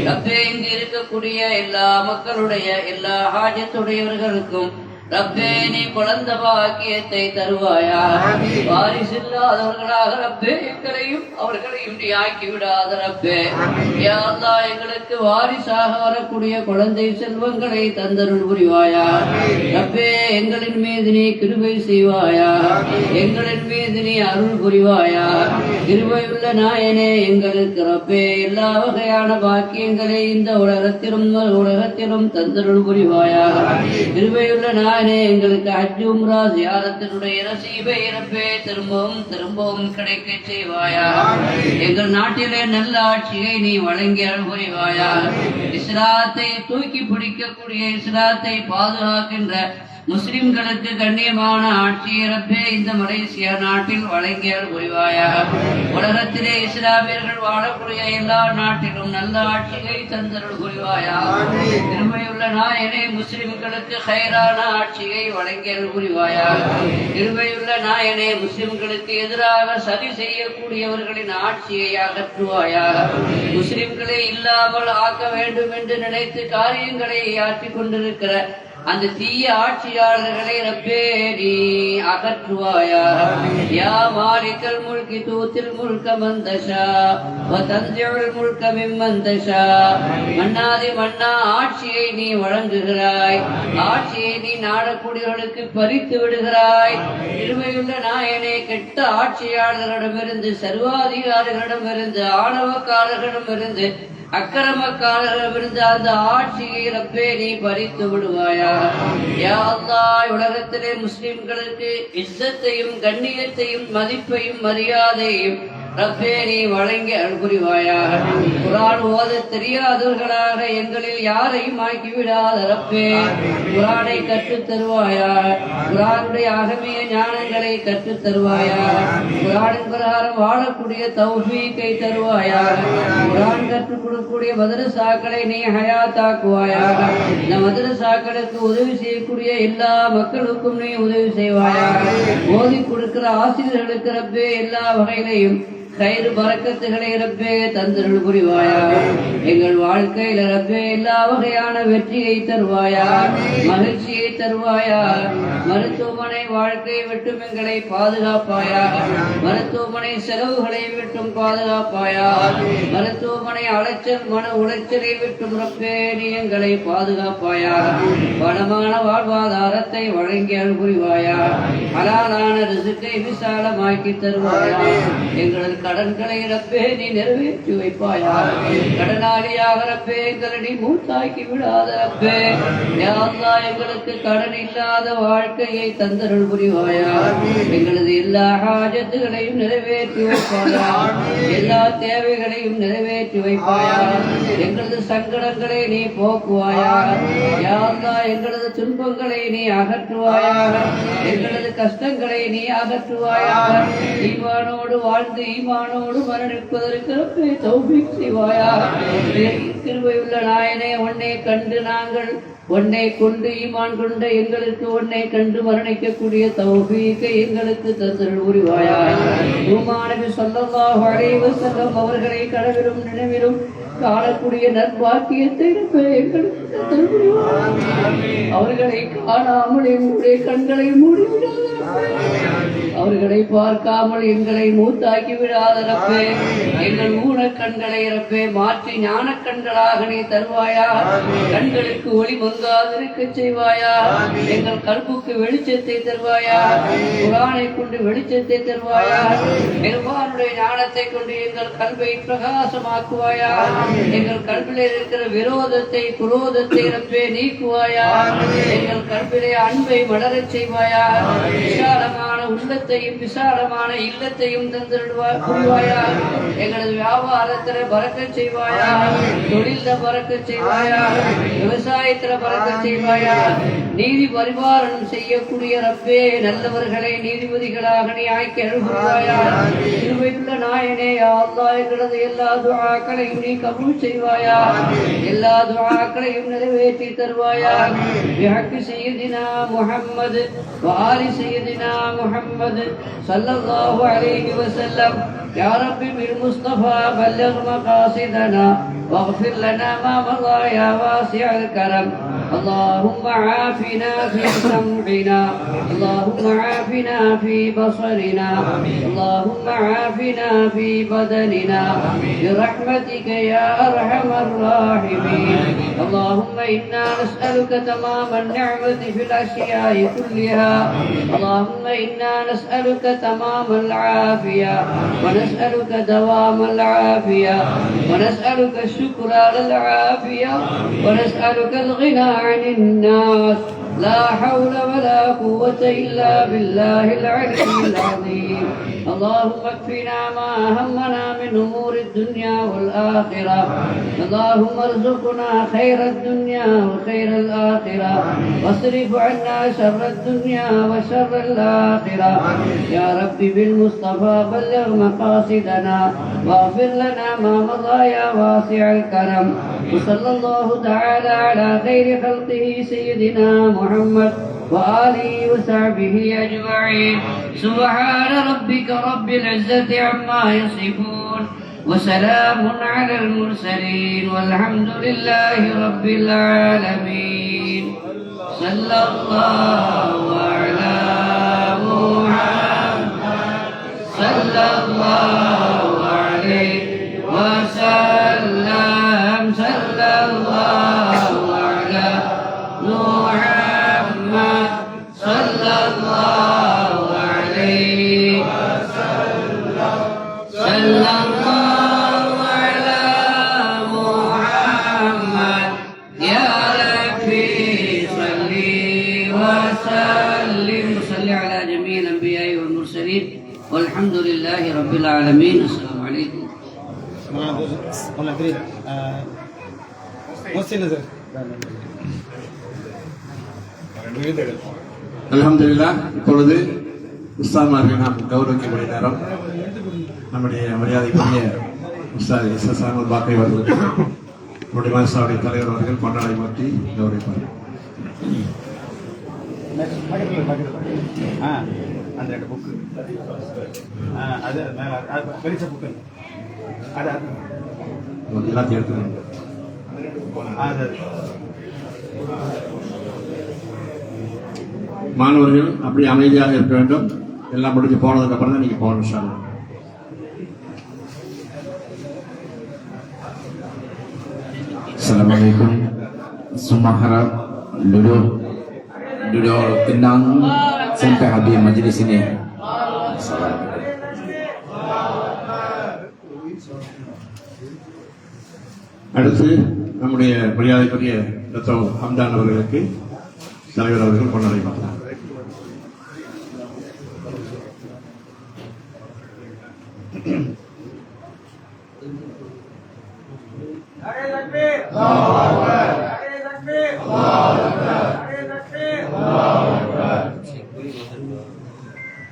ரப்பே இங்கு இருக்கக்கூடிய எல்லா மக்களுடைய எல்லா ஹாஜத்துடையவர்களுக்கும் ரப்பே நீ குழந்தை பாக்கியத்தை தருவாயா. வாரிசில்லாதவர்களாக ரப்பே எங்களையும் அவர்களையும் நீ ஆக்கி விடாத ரப்பே. யா அல்லாஹ் எங்களுக்கு வாரிசாக வரக்கூடிய குழந்தை செல்வங்களை தந்தருள் புரிவாயா. ரப்பே எங்களின் மீது நீ கிருபை செய்வாயா. எங்களின் மீது நீ அருள் புரிவாயா. கிருபையுள்ள நாயனே எங்களுக்கு ரப்பே எல்லா வகையான பாக்கியங்களை இந்த உலகத்திலும் தந்தருள் புரிவாயா. கிருபையுள்ள நாயனே எங்களுக்கு ஹஜ் உம்ரா ஜியாரத்தினுடைய நசீபை ரப்பே திரும்பவும் கிடைக்க செய்வாயா. எங்கள் நாட்டிலே நல்ல ஆட்சியை நீ வழங்கி அருள் புரிவாயா. இஸ்லாத்தை தூக்கி பிடிக்கக்கூடிய இஸ்லாத்தை பாதுகாக்கின்ற முஸ்லிம்களுக்கு கண்ணியமான ஆட்சியை ரப்பே இந்த மலேசியா நாட்டில் வழங்கி அருள் புரிவாயா. உலகத்திலே இஸ்லாமியர்கள் வாழக்கூடிய எல்லா நாட்டிலும் நல்ல ஆட்சியை தந்தருள் புரிவாயா. திருமையுள்ள நாயனே முஸ்லிம்களுக்கு ஹைரான ஆட்சியை வழங்கி அருள் புரிவாயா. திருமையுள்ள நாயனே முஸ்லிம்களுக்கு எதிராக சதி செய்யக்கூடியவர்களின் ஆட்சியை அகற்றுவாயா. முஸ்லிம்களை இல்லாமல் ஆக்க வேண்டும் என்று நினைத்து காரியங்களை ஆற்றிக் கொண்டிருக்கிற அந்த தீய ஆட்சியாளர்களை ரப்பே நீ அகற்றுவாயா. யா மாலிகல் முல்கி தூத்தில் முல்க மந்தஷா வ தன்ஜிஉல் முல்க மிம்மன் தஷா. மன்னாதி மன்னா ஆட்சியை நீ வழங்குகிறாய். ஆட்சியை நீ நாடக்கூடியவர்களுக்கு பறித்து விடுகிறாய். இருமையுள்ள நாயனே கெட்ட ஆட்சியாளர்களிடமிருந்து சர்வாதிகாரிகளிடமிருந்து ஆணவக்காரர்களிடமிருந்து அக்கிரமக்காரர்களிடமிருந்து அந்த ஆட்சியை ரப்பே நீ பறித்து விடுவாயா. யா அல்லாஹ் உலகத்திலே முஸ்லிம்களுக்கு இஸ்ஸத்தையும் கண்ணியத்தையும் மதிப்பையும் மரியாதையும் ரப்பே நீ வழங்கி அருள் புரிவாயா. குர்ஆன் ஓத தெரியாதவர்களாக எங்களில் யாரையும் ஆக்கிவிடாத ரப்பே குர்ஆனை கற்றுத் தருவாயா. குர்ஆனுடைய அகமிய ஞானங்களை கற்றுத் தருவாயா. குர்ஆனின் பிரகாரம் வாழக்கூடிய தௌஃபீக்கை தருவாயா. குர்ஆன் கற்றுக் கொடுக்கக்கூடிய மதரசாக்களை நீ ஹயாத்தாக்குவாயா. இந்த மதரசாக்களுக்கு உதவி செய்யக்கூடிய எல்லா மக்களுக்கும் நீ உதவி செய்வாயா. ஓதி கொடுக்கிற ஆசிரியர்களுக்கு ரப்பே எல்லா வகையிலையும் கயிறு பறக்கத்துகளை ரப்பே தந்தருள் புரிவாயா. எங்கள் வாழ்க்கையில ரப்பே எல்லா வகையான வெற்றியை தருவாயா, மகிழ்ச்சியை தருவாயா. மருத்துவமனை வாழ்க்கையை விட்டும் எங்களை பாதுகாப்பாயா, மருத்துவமனை செலவுகளை விட்டும் பாதுகாப்பாயா, மருத்துவமனை அலைச்சல் மன உளைச்சலை விட்டும் ரப்பே நீ எங்களை பாதுகாப்பாயா. வளமான வாழ்வாதாரத்தை வழங்கி அருள் புரிவாயா, ஹலாலான ரிசுக்கை விசாலமாக்கி தருவாயா. எங்களது கடன்களை ரப்பே நீ நிறைவேற்றி வைப்பாயா. கடனாளியாக ரப்பே எங்களை நீ மூத்தாக்கி விடாத ரப்பே. யா அல்லாஹ் எங்களுக்கு கடன் இல்லாத வாழ்க்கையை தந்தருள் புரிவாயா. எங்களது எல்லா ஹாஜத்துகளையும் நிறைவேற்றி வைப்பாயா, எல்லா தேவைகளையும் நிறைவேற்றி வைப்பாயா. எங்களது சங்கடங்களை நீ போக்குவாயா. யா அல்லாஹ் எங்களது துன்பங்களை நீ அகற்றுவாயா, எங்களது கஷ்டங்களை நீ அகற்றுவாயா. ஈமானோடு வாழ்ந்து ஈமானோடு மரணிப்பதற்கு ரப்பே தௌஃபீக் செய்வாயா. கிருபையுள்ள நாயனே, உன்னை கண்டு நாங்கள் உன்னை கொண்டு ஈமான் கொண்ட எங்களுக்கு உன்னை கண்டு மரணிக்கக்கூடிய தௌஃபீக்கை எங்களுக்கு தந்தருள் புரிவாயா. நபி ஸல்லல்லாஹு அலைஹி வஸல்லம் அவர்களை கடவிலும் நினைவிலும் காணக்கூடிய நற்பாக்கியத்தை எங்களுக்கு தந்தருள் புரிவாயா. அவர்களை காணாமல் எங்களுடைய கண்களை மூடிவிடாத, அவர்களை பார்க்காமல் எங்களை மூத்தாக்கி விடாத ரப்பே. எங்கள் ஊன கண்களை ரப்பே மாற்றி ஞான கண்களாக நீ தருவாயா. கண்களுக்கு ஒளி மங்காதிருக்க செய்வாயா. எங்கள் கல்புக்கு வெளிச்சத்தை தருவாயா, குர்ஆனை கொண்டு வெளிச்சத்தை தருவாயா. பெருமானுடைய ஞானத்தை கொண்டு எங்கள் கல்வை பிரகாசமாக்குவாயா. எங்கள் கல்விலே இருக்கிற விரோதத்தை குரோதத்தை ரப்பே நீக்குவாயா. எங்கள் கல்விலே அன்பை மலரச் செய்வாயா. விசாலமான உள்ளத்தையும் விசாலமான இல்லத்தையும் தந்துடுவாயா. எங்களது வியாபாரத்தில் பறக்கச் செய்வாயா, தொழில பறக்கச் செய்வாயா, விவசாயத்தில் பறக்கச் செய்வாயா. நீதி பரிபாலனம் செய்யக்கூடிய ரப்பே நல்லவர்களை நீதிபதிகளாக நீ ஆக்கி அருள்வாயா. கிருபையுள்ள நாயனே, யா அல்லாஹ் எங்களது எல்லா துஆக்களையும் நீ கபூல் செய்வாயா, எல்லா துஆக்களையும் நிறைவேற்றி தருவாயா. பிஹக்கி சய்யிதினா முஹம்மது வ ஆலி சய்யிதினா முஹம்மது ஸல்லல்லாஹு அலைஹி வஸல்லம். யா ரப்பி பில் முஸ்தஃபா பல்லக் மகாசிதனா واغفر لنا ما مضى يا واسع الكرم. اللهم عافنا في سمعنا، اللهم عافنا في بصرنا، اللهم عافنا في بدننا برحمتك يا أرحم الراحمين. اللهم إنا نسألك تمام النعمة في الأشياء كلها. اللهم إنا نسألك تمام العافية، ونسألك دوام العافية، ونسألك الشكر على العافية، ونسألك الغنى عن الناس. لا حول ولا قوة إلا بالله العلي العظيم. اللهم اكفنا ما همنا من أمور الدنيا والآخرة. اللهم ارزقنا خير الدنيا وخير الآخرة، واصرف عنا شر الدنيا وشر الآخرة. يا رب بالمصطفى بلغ مقاصدنا واغفر لنا ما مضى يا واسع الكرم. وصلى الله تعالى على خير خلقه سيدنا محمد وآله وصحبه أجمعين. سبحان ربك رب العزة عما يصفون، وسلام على المرسلين، والحمد لله رب العالمين. صلى الله على محمد صلى الله عليه وسلم. صلى الله على محمد صلى الله عليه وسلم. صلى الله على محمد يا ربي صل وسلم. صل على جميع الأنبياء والمرسلين، والحمد لله رب العالمين. السلام عليكم. அல்ஹம்துலில்லாஹ். இப்பொழுது உஸ்தாத்மார்களை நாம் கௌரவிக்கக்கூடிய நேரம். நம்முடைய மரியாதைக்குரிய உஸ்தாத் எஸ்.எஸ். அஹ்மத் பாக்கவி அவர்களுக்கு நம்முடைய மதரசாவுடைய தலைவர் அவர்கள் கொண்டாடை மாற்றி கௌரவிப்பார்கள். அந்த 2 புக்கு அது பெரிய புக்கு அது எல்லாத்தையும் எடுத்துக்கணும். அது மாணவர்கள் அப்படி அமைதியாக இருக்க வேண்டும். எல்லாம் முடிஞ்சு போனதுக்கு அப்புறம் தான் நீங்க போகணும். இன்ஷா அல்லாஹ். Assalamualaikum. Semua harap duduk tenang sampai habis majlis ini. அடுத்து நம்முடைய மரியாதைக்குரிய டாக்டர் ஹம்தான் அவர்களுக்கு தலைவர் அவர்கள் கொண்டாடிப்பார்.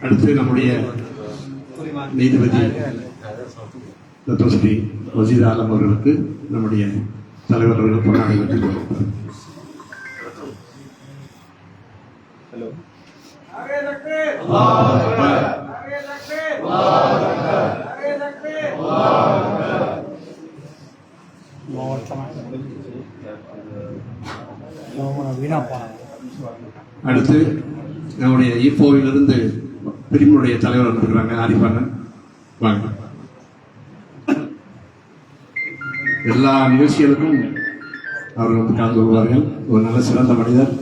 அடுத்து நம்முடைய நீதிபதி டாக்டர் ஸ்ரீ வசீர் ஆலம் அவர்களுக்கு நம்முடைய தலைவர் அவர்கள் கொண்டாடி வைத்துக் கொண்டிருக்கிறார். அடுத்து நம்முடைய ஈப்போவிலிருந்து பிரிவினுடைய தலைவர் இருக்கிறாங்க, ஆரிஃபண்ணன். வாங்க. எல்லா நிகழ்ச்சிகளுக்கும் அவர்கள் வந்து கலந்து கொள்வார்கள். ஒரு நல்ல சிறந்த மனிதர்.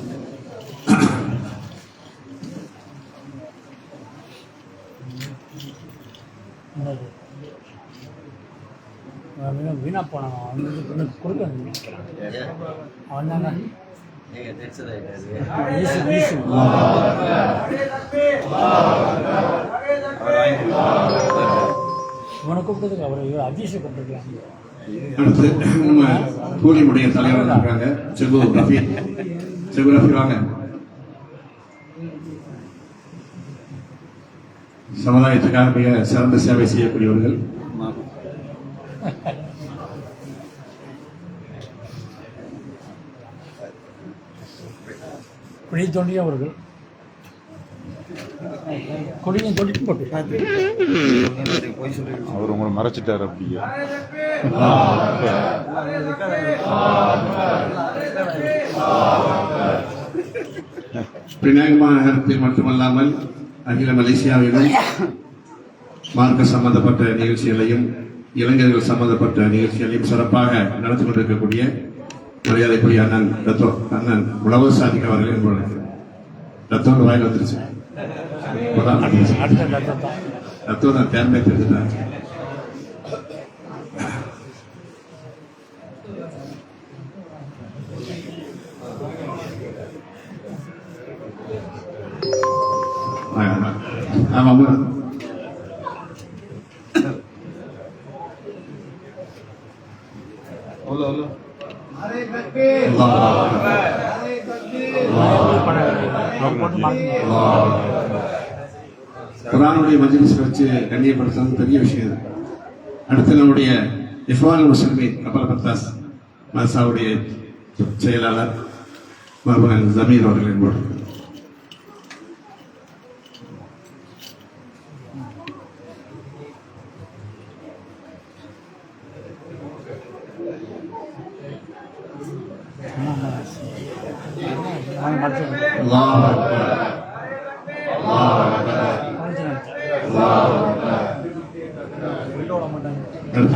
வீணா போனாங்க. அவனுக்கு கொடுக்க அவன் தாங்க இவனை கூப்பிட்டதுக்கு அவர் அஜீஷை கூப்பிட்டுருக்கலாம். அடுத்து நம்ம கூலிமுடைய தலைவர் இருக்காங்க, செகு ரஃபி. செகு ரஃபி வாங்க. சமுதாயத்துக்காக மிக சிறந்த சேவை செய்யக்கூடியவர்கள். குழி தோண்டிய அவர்கள் கொடியை தோண்டி போட்டு அவர் உங்களை மறைச்சிட்டார். அப்படியே பினாங் மாநகரத்தில் மட்டுமல்லாமல் அகில மலேசியாவிலும் மார்க்க சம்பந்தப்பட்ட நிகழ்ச்சிகளையும் இளைஞர்கள் சம்பந்தப்பட்ட நிகழ்ச்சிகளையும் சிறப்பாக நடத்தி கொண்டிருக்கக்கூடிய மரியாதைக்குரிய அண்ணன் ரத்தோ அண்ணன் உழவு சாதிக்க அவர்கள் என்பது ரத்தோட வாயில் வந்துருச்சு. ரத்தோ தான் தேர்ந்தே தெரிஞ்சுட்டாங்க. ஆமாம். குர்ஆனுடைய மஜ்லிஸ் வச்சு கண்ணியப்படுத்துறது பெரிய விஷயம். அடுத்து நம்முடைய இஃப்வானுல் முஸ்லிமீன் கபல் பத்தாஸ் மதரசாவுடைய செயலாளர் மர்ஹூம் ஜமீர் அவர்கள் என்பவர்.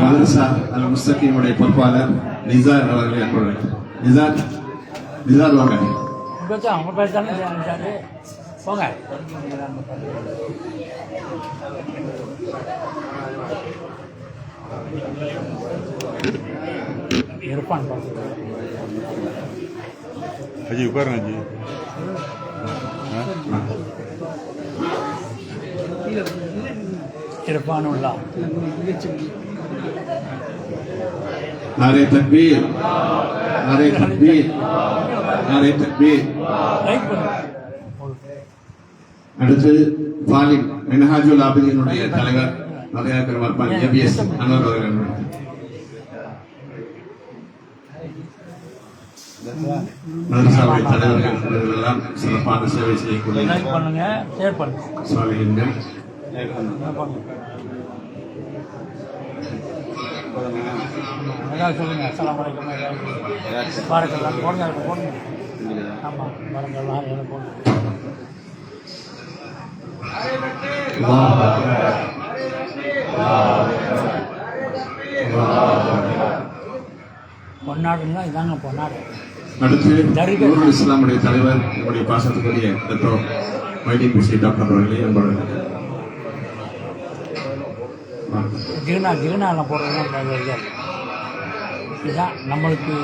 மதரசா அல் முஸ்தகீமுடைய பொறுப்பாளர் நிசார் அவர்கள் என்பவர். நிசார் வாங்க. அவங்க பேசாலே போங்க. இருப்பான் அஜி உட்காருங்க. அஜி இருப்பானுல்லா. नारे तकबीर, नारे तकबीर, नारे तकबीर. அடுத்து ஃபாலிக் மின்ஹாஜுல் ஆபிதீனுடைய தலைவர் மரியாதைக்குரிய மர்ஹூம் எபிஎஸ் அன்வர் அவர்கள். மதரசாவுடைய தலைவர்கள் இவர்களெல்லாம் சிறப்பான சேவை செய்யக்கூடிய பண்ணுங்க, ஷேர் பண்ணுங்க. சாலிஹீன்கள். சொல்லுங்க. அஸ்ஸலாமு அலைக்கும். பாரக்கல்லாஹ். போடுங்க, போடுங்க. ஆமாம், பாரக்கல்லாஹ். போடுங்க. பொன்னாடுன்னா இதாங்க பொன்னாடு. அடுத்து நூருல் இஸ்லாமுடைய தலைவர் நம்முடைய பாசத்துக்குரிய டாக்டர் வைடிபிசி டாக்டர் அவர்களே அன்பர்கள். ஜீவனாலாம் போடுறதுலாம் இதுதான் நம்மளுக்கு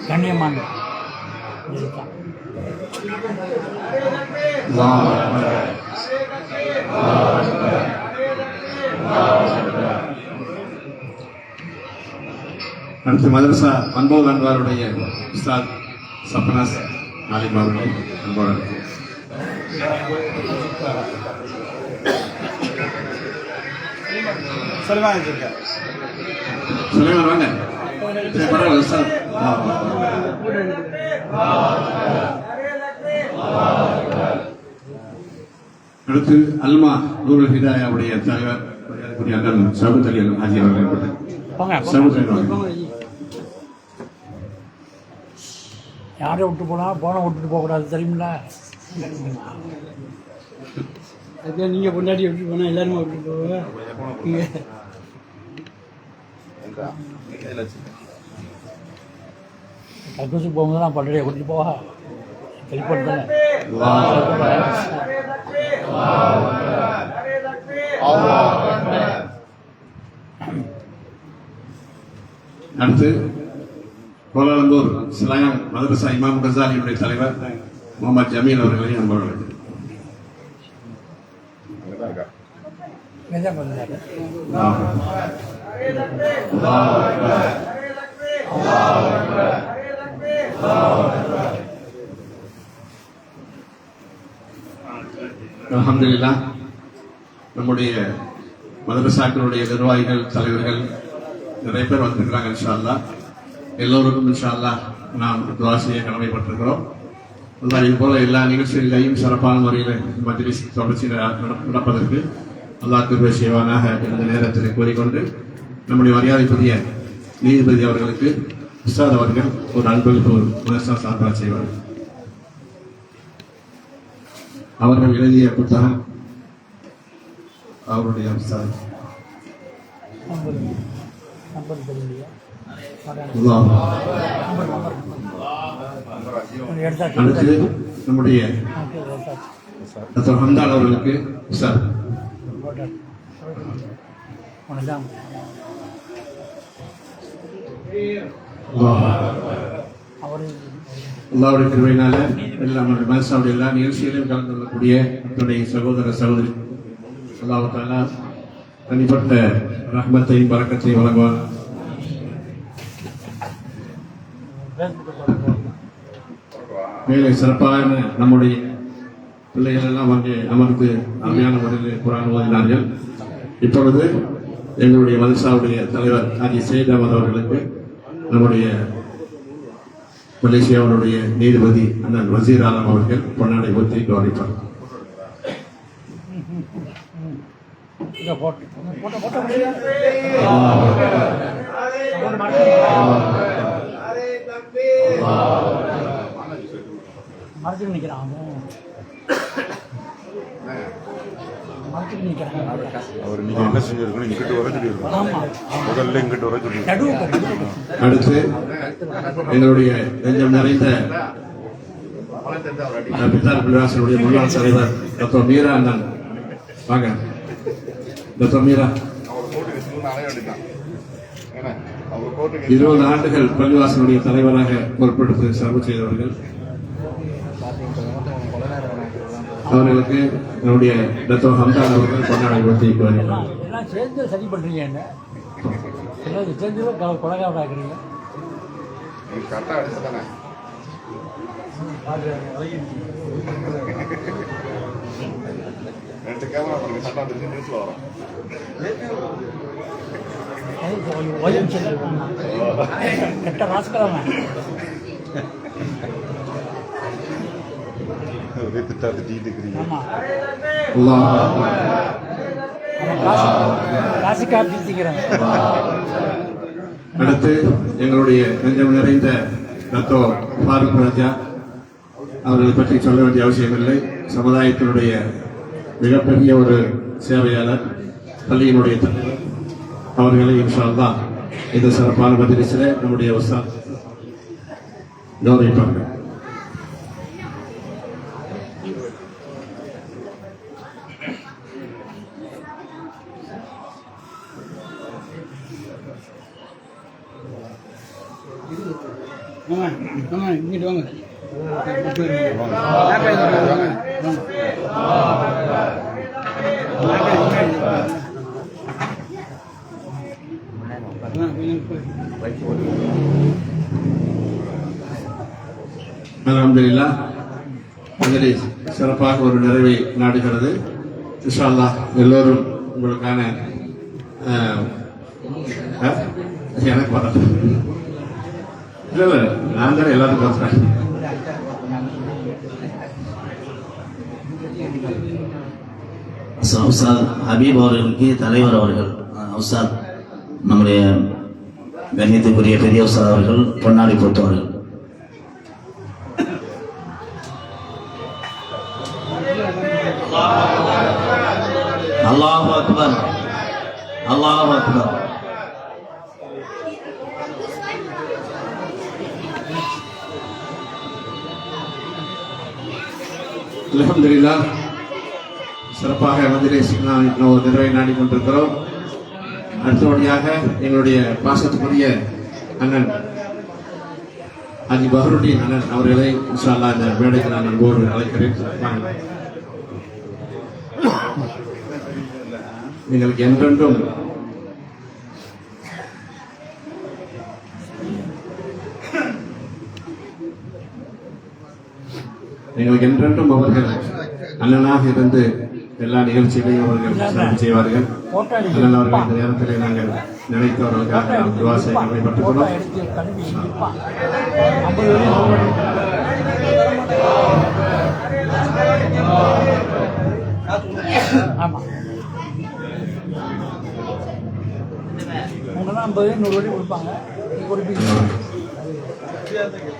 கண்ணியமான இதுதான். அடுத்து மதரசா அன்போல் அன்வாருடைய உஸ்தாத் சப்னாஸ் ஆலிம் அவர்களை அன்போடு சுலைமான் வாங்க. சரி, பரவாயில்ல உஸ்தாத். அடுத்து அல்மா நூருல் ஹிதாயாவுடைய தலைவர் மரியாதைக்குரிய அண்ணன் சவுத் அலி அல் ஹாஜி அவர்கள். சவுத் அலி அவர்கள் யாரை விட்டு போனால் போனை விட்டுட்டு போகக்கூடாது, தெரியுமில்ல? அதுதான் நீங்கள் பொண்டாட்டி விட்டுட்டு போனால் எல்லாருமே விட்டுட்டு போவேன். கக்கூசுக்கு போகும்போது நான் பொண்டாட்டியை கூட்டிட்டு போவா வெளிப்படுத்தேன். அடுத்து கோலாலம்பூர் சிலாயம் மதரசா இமாம் கசாலியுடைய தலைவர் முகமது ஜமீல் அவர்களையும் அன்பவர்கள். அல்ஹம்துலில்லாஹ். நம்முடைய மதரசாக்களுடைய நிர்வாகிகள் தலைவர்கள் நிறைய பேர் வந்திருக்கிறாங்க. இன்ஷா அல்லாஹ் எல்லோருக்கும் இன்ஷா அல்லாஹ் நாம் துஆ செய்ய கடமைப்பட்டிருக்கிறோம். அல்லாஹ் இது போல எல்லா நிகழ்ச்சிகளையும் சிறப்பான முறையில் மஜ்லிஸ் தொடர்ச்சி நடப்பதற்கு அல்லாஹ் கிருபை செய்வானாக இந்த நேரத்தில் கூறிக்கொண்டு நம்முடைய மரியாதைக்குரிய நீதிபதி அவர்களுக்கு உஸ்தாத் அவர்கள் ஒரு அன்பளிப்பு மதரசா சார்பாக செய்வார்கள். அவர்கள் எழுதிய புத்தகம் அவருடைய உஸ்தாத் அடுத்து நம்முடைய டாக்டர் ஹம்தான் அவர்களுக்கு உஸ்தாத். அல்லாஹ்வுடைய கிருபையினால எல்லாம் மதரசாவுடைய எல்லா நிகழ்ச்சிகளையும் கலந்து கொள்ளக்கூடிய என்னுடைய சகோதர சகோதரி அல்லாஹ் தஆலா தனிப்பட்ட ரஹ்மத்தையும் பரக்கத்தையும் வழங்குவார். மேலே சிறப்பான நம்முடைய பிள்ளைகள் எல்லாம் அங்கே அமர்ந்து அருமையான முறையில் குர்ஆன் ஓதினார்கள். இப்பொழுது எங்களுடைய மதரசாவுடைய தலைவர் ஹாஜி சையத் அஹ்மத் அவர்களுக்கு நம்முடைய மலேசியாவுடைய நீதிபதி அண்ணன் வசீர் ஆலம் அவர்கள் பொன்னாடை ஊற்றி கௌரவிப்பார். மரத்துக்கு நிற்கிறான் அவர் நீங்க என்ன செஞ்சிருக்கணும், இங்கிட்டு வர சொல்லியிருக்கோம். முதல்ல இங்கிட்டு வர சொல்லியிருக்கோம். அடுத்து எங்களுடைய நெஞ்சம் நிறைந்த பித்தார் பிள்ளாசனுடைய முன்னாள் தலைவர் டாக்டர் மீரா அண்ணன் வாங்க. டாக்டர் மீரா 20 ஆண்டுகள் பள்ளிவாசனுடைய தலைவராக பொறுப்பெடுத்து சிறப்பு செய்தவர்கள். அவர்களுக்கு நம்முடைய டாக்டர் ஹம்தான் அவர்கள் கொண்டாட வருகிறார்கள். எல்லாம் சேர்ந்து சரி பண்றீங்க, என்ன எல்லாம் சேர்ந்து கொலகாரம் ஆக்குறீங்க. ரெண்டு கேமரா பண்ணுங்க, சட்டா நியூஸ்ல வரோம். வயிறு சொல்லிருக்காங்க கெட்ட ராசுக்கிழமை ஒரே திட்டா திட்டிட்டு இருக்கிறீங்க. ஆமாம் அல்லாஹ் காசு காப்பி திக்கிறேன். அடுத்து எங்களுடைய நெஞ்சம் நிறைந்த ரத்தோ ஃபாரூக் ராஜா அவர்களை பற்றி சொல்ல வேண்டிய அவசியமில்லை. சமுதாயத்தினுடைய மிகப்பெரிய ஒரு சேவையாளர், பள்ளியினுடைய தலைவர். அவர்களை இன்ஷா அல்லாஹ் இந்த சிறப்பான மஜ்லிஸிலே நம்முடைய உஸ்தாத் கௌரவிப்பார்கள். இங்கிட்டு வாங்க. அல்ஹம்துலில்லாஹ் மஜ்லிஸ் சிறப்பாக ஒரு நிறைவை நாடுகிறது. இன்ஷா அல்லாஹ் எல்லோரும் உங்களுக்கான எனக்கு பதம் இல்லை நான் தானே எல்லாத்துக்கும் பேசுறேன். உஸ்தாத் ஹபீப் அவர்களுக்கு தலைவர் அவர்கள் உஸ்தாத் நம்முடைய கண்ணியத்துக்குரிய பெரிய உஸ்தாத் அவர்கள் பொன்னாடி போட்டவர்கள். அல்லாஹு அக்பர், அல்லாஹு அக்பர். அல்ஹம்துலில்லாஹ் சிறப்பாக மஜ்லிஸ் ஒரு நிறைவை நாடிக்கொண்டிருக்கிறோம். அடுத்தபடியாக எங்களுடைய பாசத்துக்குரிய அண்ணன் ஹாஜி பஹருddin அண்ணன் அவர்களை இன்ஷா அல்லாஹ் இந்த மேடைக்கு நான் அன்போடு அழைக்கிறேன். எங்களுக்கு என்றென்றும் அவர்கள் அண்ணனாக இருந்து எல்லா நிகழ்ச்சிகளையும் அவர்கள் சிறப்பு செய்வார்கள். அண்ணன் அவர்கள் இந்த நேரத்தில் நாங்கள் நினைத்தவர்களுக்காக நாம் துஆ செய்ய கடமைப்பட்டிருக்கிறோம்.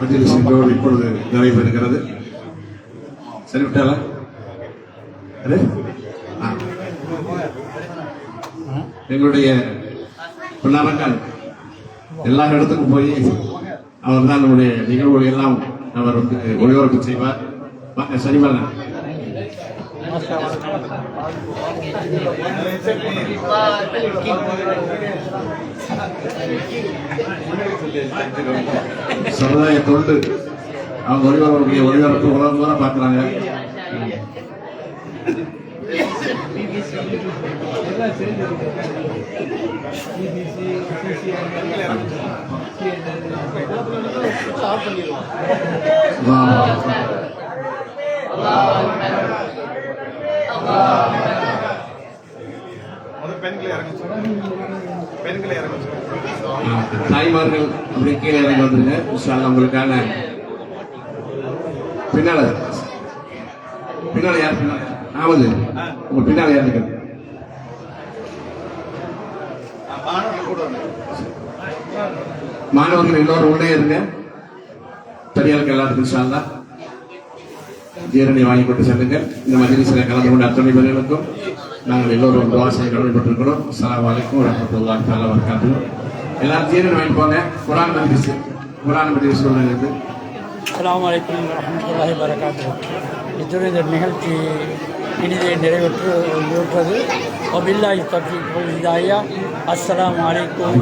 மஜ்லிஸ் இப்பொழுது நிறைவேறுகிறது. சரி விட்டாலா? எங்களுடைய பொன்னாரங்கள் எல்லா இடத்துக்கும் போய் அவர் தான் நம்முடைய நிகழ்வுகள் எல்லாம் அவர் வந்து ஒளிபரப்பு செய்வார். சரிவாங்க சமுதாய தொண்டு அவங்க ஒளிபரப்பு உலகம் தான் பார்க்குறாங்க. தாய்மார்கள் அப்படி கீழே இறங்கி வந்துருங்க. உங்களுக்கான பின்னால யார் ஆவது உங்க பின்னால யாருக்கு மாணவர்கள் எல்லோரும் உள்ளே இருங்க. பெரியாருக்கு எல்லாருக்கும் இன்ஷா அல்லாஹ் ஜீரணி வாங்கி கொண்டு செல்லுங்க. இந்த மஜ்லிஸில் கலந்து கொண்ட அத்தனை பேர்களுக்கும் நாங்கள் எல்லோரும் துஆ செய்ய கடமைப்பட்டிருக்கிறோம். அஸ்ஸலாமு அலைக்கும் வரஹ்மத்துல்லாஹி தஆலா வபரகாத்துஹு. எல்லாரும் ஜீரணி வாங்கி போங்க. குர்ஆன் மஜ்லிஸ் சொல்லுங்க. அஸ்ஸலாமு அலைக்கும் வரஹ்மத்துல்லாஹி வபரகாத்துஹு. இத்துடன் இந்த நிகழ்ச்சி இனிதே நிறைவேற்றது. வபில்லாஹி தௌஃபீக் வல் ஹிதாயா. அஸ்ஸலாமு அலைக்கும்.